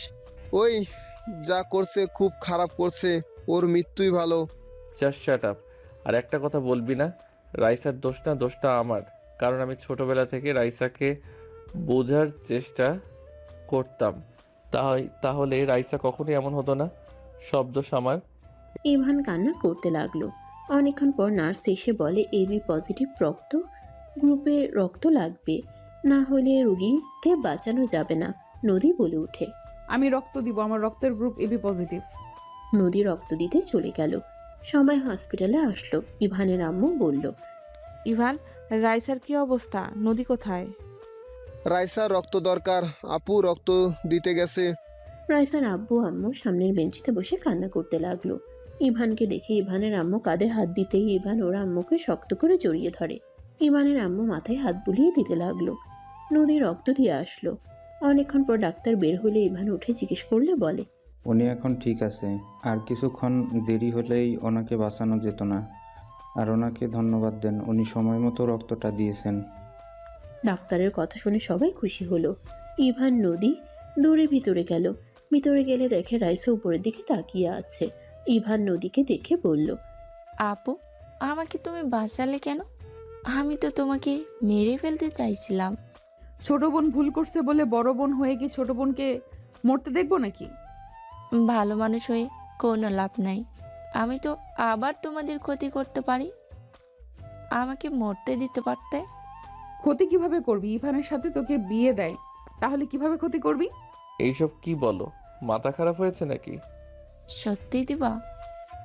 ওই যা করছে খুব খারাপ করছে, ওর মৃত্যুই ভালো। Just shut up. আর একটা কথা বলবি না, রাইসার দোষ না, দোষটা আমার। কারণ আমি ছোটবেলা থেকে রাইসাকে বোঝার চেষ্টা করতাম, তাহলে রাইসা কখনোই এমন হতো না। সব দোষ আমার। ইভান কান্না করতে লাগলো। অনেকক্ষণ পর নার্স এসে বলে, এবি পজিটিভ রক্ত গ্রুপে রক্ত লাগবে, না হলে রোগীকে বাঁচানো যাবে না। নদী বলে ওঠে, আমি রক্ত দিব, আমার রক্তের গ্রুপ এবি পজিটিভ। নদী রক্ত দিতে চলে গেল। সবাই হসপিটালে আসলো। ইভানের আম্মু বলল, ইভান রাইসার কি অবস্থা? নদী কোথায়? রাইসা রক্ত দরকার, আপু রক্ত দিতে গেছে। রাইসার আব্বু আম্মু সামনের বেঞ্চিতে বসে কান্না করতে লাগলো। ইভানকে দেখে ইভানের আম্মু কাঁধে হাত দিতেই ইভান ওর আম্মুকে শক্ত করে জড়িয়ে ধরে। ইভানের আম্মু মাথায় হাত বুলিয়ে দিতে লাগলো। নদী রক্ত দিয়ে আসলো। অনেকক্ষণ পর ডাক্তার বের হলে ইভান উঠে জিজ্ঞেস করলে বলে, উনি এখন ঠিক আছে, আর কিছুক্ষণ দেরি হলেই ওনাকে বাঁচানো যেত না। আর ওনাকে ধন্যবাদ দেন, উনি সময় মতো রক্তটা দিয়েছেন। ডাক্তারের কথা শুনে সবাই খুশি হলো। ইভান নদী দৌড়ে ভিতরে গেল। ভিতরে গেলে দেখে রাইসা উপরের দিকে তাকিয়ে আছে। ইভান নদীকে দেখে বলল, আপু, আমাকে তুমি বাঁচালে কেন? আমি তো তোমাকে মেরে ফেলতে চাইছিলাম। ছোট বোন ভুল করছে বলে বড় বোন হয়ে কি ছোট বোনকে মরতে দেখবো নাকি? ভালো মানুষ হয়ে কোনো লাভ নাই। আমি তো আবার তোমাদের ক্ষতি করতে পারি। আমাকে মরতে দিতে পারতে। ক্ষতি কিভাবে করবি? ইভানের সাথে তোকে বিয়ে দেয়, তাহলে কিভাবে ক্ষতি করবি? এইসব কি বলো? মাথা খারাপ হয়েছে নাকি? সত্যি দিবা?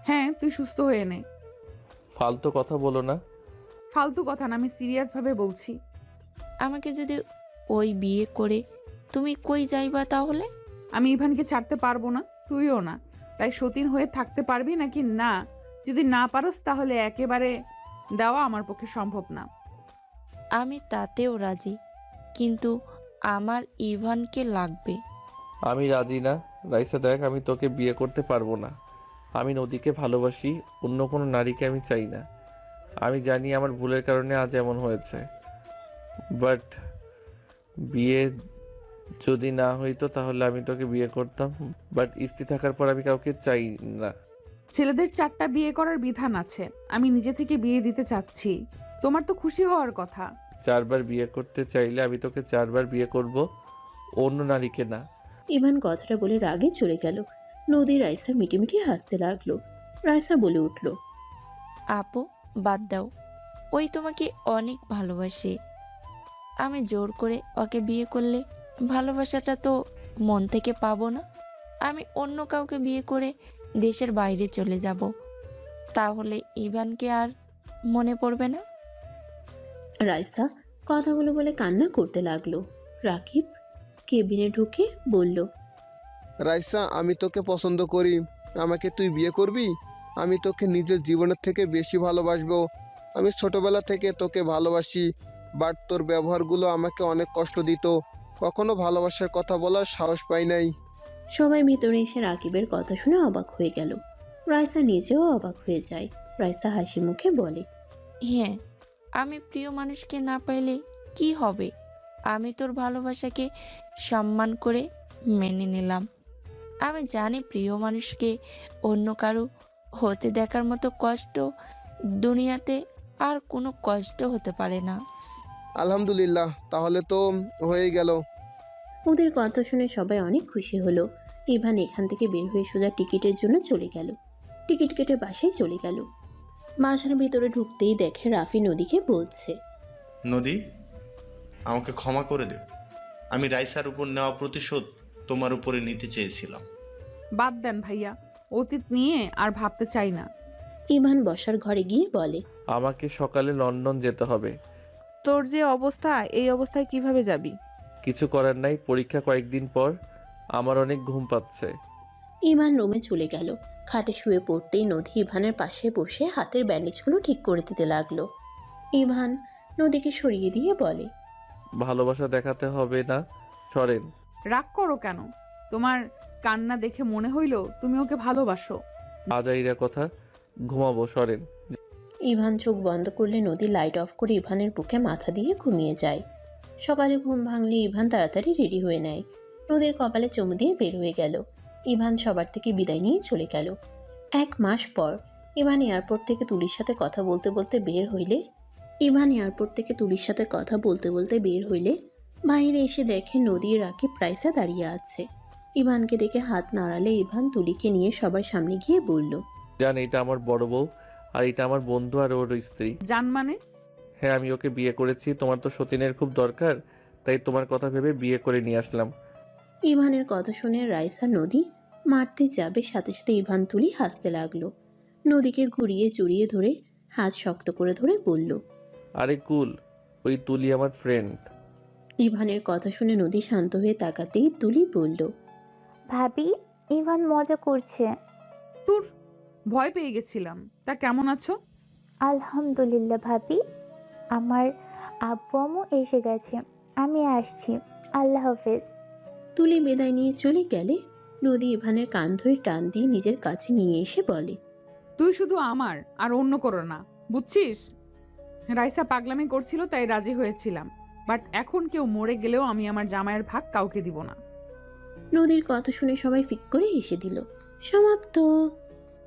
হ্যাঁ, তুই সুস্থ হয়ে নে। ফালতু কথা বলো না। ফালতু কথা না, আমি সিরিয়াস ভাবে বলছি। আমাকে যদি ওই বিয়ে করে তুমি কই যাইবা তাহলে? আমি ইভানকে ছাড়তে পারবো না, তুইও না। তাই সতীন হয়ে থাকতে পারবি নাকি না? যদি না পারস তাহলে একেবারে দেওয়া আমার পক্ষে সম্ভব না। আমি তাতেও রাজি, কিন্তু আমার ইভানকে লাগবে। আমি রাজি না। রাইসা দেখ, আমি তোকে বিয়ে করতে পারবো না। আমি নদীকে ভালোবাসি, অন্য কোনো নারীকে আমি চাই না। আমি জানি আমার ভুলের কারণে আজ এমন হয়েছে, বাট বিয়ে যদি না হইতো তাহলে আমি তোকে বিয়ে করতাম। বাট স্ত্রী থাকার পর আমি কাউকে চাই না। ছেলেদের 4টা বিয়ে করার বিধান আছে, আমি নিজে থেকে বিয়ে দিতে চাচ্ছি। তোমার তো খুশি হওয়ার কথা। 4বার বিয়ে করতে চাইলে আমি তোকে 4বার বিয়ে করব, অন্য নারীকে না। ইভান কথাটা বলে রাগে চলে গেল। নদী রাইসা মিটিমিটি হাসতে লাগলো। রাইসা বলে উঠল, আপু, বাদ দাও। ওই তোমাকে অনেক ভালোবাসে। আমি জোর করে ওকে বিয়ে করলে ভালোবাসাটা তো মন থেকে পাবো না। আমি অন্য কাউকে বিয়ে করে দেশের বাইরে চলে যাব, তাহলে ইভানকে আর মনে পড়বে না। রাইসা কথাগুলো বলে কান্না করতে লাগলো। রাকিব কেবিনে ঢুকে বলল, রাইসা, আমি তোকে পছন্দ করি, আমাকে তুই বিয়ে করবি? আমি তোকে নিজের জীবনের থেকে বেশি ভালোবাসবো। আমি ছোটবেলা থেকে তোকে ভালোবাসি, বাট তোর ব্যবহারগুলো আমাকে অনেক কষ্ট দিত। কখনো ভালোবাসার কথা বলার সাহস পাই নাই। সবাই ভিতরে এসে রাকিবের কথা শুনে অবাক হয়ে গেল। রাইসা নিজেও অবাক হয়ে যায়। রাইসা হাসি মুখে বলে, হ্যাঁ, আমি প্রিয় মানুষকে না পাইলে কি হবে? আমি তোর ভালোবাসাকে সম্মান করে মেনে নিলাম। আমি জানি প্রিয় মানুষকে অন্য কারো হতে দেখার মতো কষ্ট দুনিয়াতে আর কোনো কষ্ট হতে পারে না। আলহামদুলিল্লাহ, তাহলে তো হয়ে গেল। ওদের কথা শুনে সবাই অনেক খুশি হলো। ইভান এখান থেকে বের হয়ে সোজা টিকিটের জন্য চলে গেল। টিকিট কেটে বাসায় চলে গেল। বাসার ভিতরে ঢুকতেই দেখে রাফি নদীকে বলছে, নদী, আমাকে ক্ষমা করে দে। আমি রাইসার উপর নেওয়া প্রতিশোধ তোমার উপরে নিতে চেয়েছিলাম। বাদ দেন ভাইয়া, অতীত নিয়ে আর ভাবতে চাই না। ইভান বসার ঘরে গিয়ে বলে, আমাকে সকালে লন্ডন যেতে হবে। তোর যে অবস্থা, এই অবস্থায় কিভাবে যাবি? কিছু করার নাই, পরীক্ষা কয়েকদিন পর। আমার অনেক ঘুম পাচ্ছে। ইভান রুমে চলে গেল। খাটে শুয়ে পড়তেই নদী ইভানের পাশে বসে হাতের ব্যান্ডেজগুলো ঠিক করে দিতে লাগলো। ইভান নদীকে সরিয়ে দিয়ে বলে, ভালোবাসা দেখাতে হবে না, সরেন। রাগ করো কেন? তোমার কান্না দেখে মনে হইল তুমি ওকে ভালোবাসো। আজাইরা কথা, ঘুমাবো, সরেন। ইভান চোখ বন্ধ করলে নদী লাইট অফ করে ইভানের বুকে মাথা দিয়ে ঘুমিয়ে যায়। সকালে ঘুম ভাঙলে ইভান তাড়াতাড়ি রেডি হয়ে নেয়। নদীর কপালে চুমু দিয়ে বের হয়ে গেল। ইভান সবার থেকে বিদায় নিয়ে চলে গেল। 1 মাস পর ইভান এয়ারপোর্ট থেকে তুলির সাথে কথা বলতে বলতে বের হইলে বাইরে এসে দেখে নদী রাকিব রাইসা দাঁড়িয়ে আছে। ইভানকে দেখে হাত নাড়ালে ইভান তুলিকে নিয়ে সবার সামনে গিয়ে বলল, জান, এটা আমার বড় বউ, আর এটা আমার বন্ধু আর ওর স্ত্রী। জান মানে? হ্যাঁ, আমি ওকে বিয়ে করেছি। তোমার তো সতীনের খুব দরকার, তাই তোমার কথা ভেবে বিয়ে করে নিয়ে আসলাম। ইভানের কথা শুনে রাইসা নদী মারতে যাবে, সাথে সাথে ইভান তুলি হাসতে লাগলো। নদীকে ঘুরিয়ে জড়িয়ে ধরে হাত শক্ত করে ধরে বলল, আরে কুল, ওই তুলি আমার ফ্রেন্ড। ইভানের কথা শুনে নদী শান্ত হয়ে তাকাতেই তুলি বলল, ভাবি, ইভান মজা করছে। তোর ভয় পেয়ে গেছিলাম। তা কেমন আছো? আলহামদুলিল্লাহ ভাবি, আমার আব্বু আম্মু এসে গেছে, আমি আসছি, আল্লাহ হাফেজ। তুলি বিদায় নিয়ে চলে গেলে নদী ইভানের কান ধরে টান দিয়ে নিজের কাছে নিয়ে এসে বলে, তুই শুধু আমার, আর অন্য করো না, বুঝছিস? রাইসা পাগলামি করছিল তাই রাজি হয়েছিলাম, বাট এখন কেউ মরে গেলেও আমি আমার জামাইয়ের ভাগ কাউকে দিব না। নদীর কথা শুনে সবাই ফিক করে হেসে দিল। সমাপ্ত।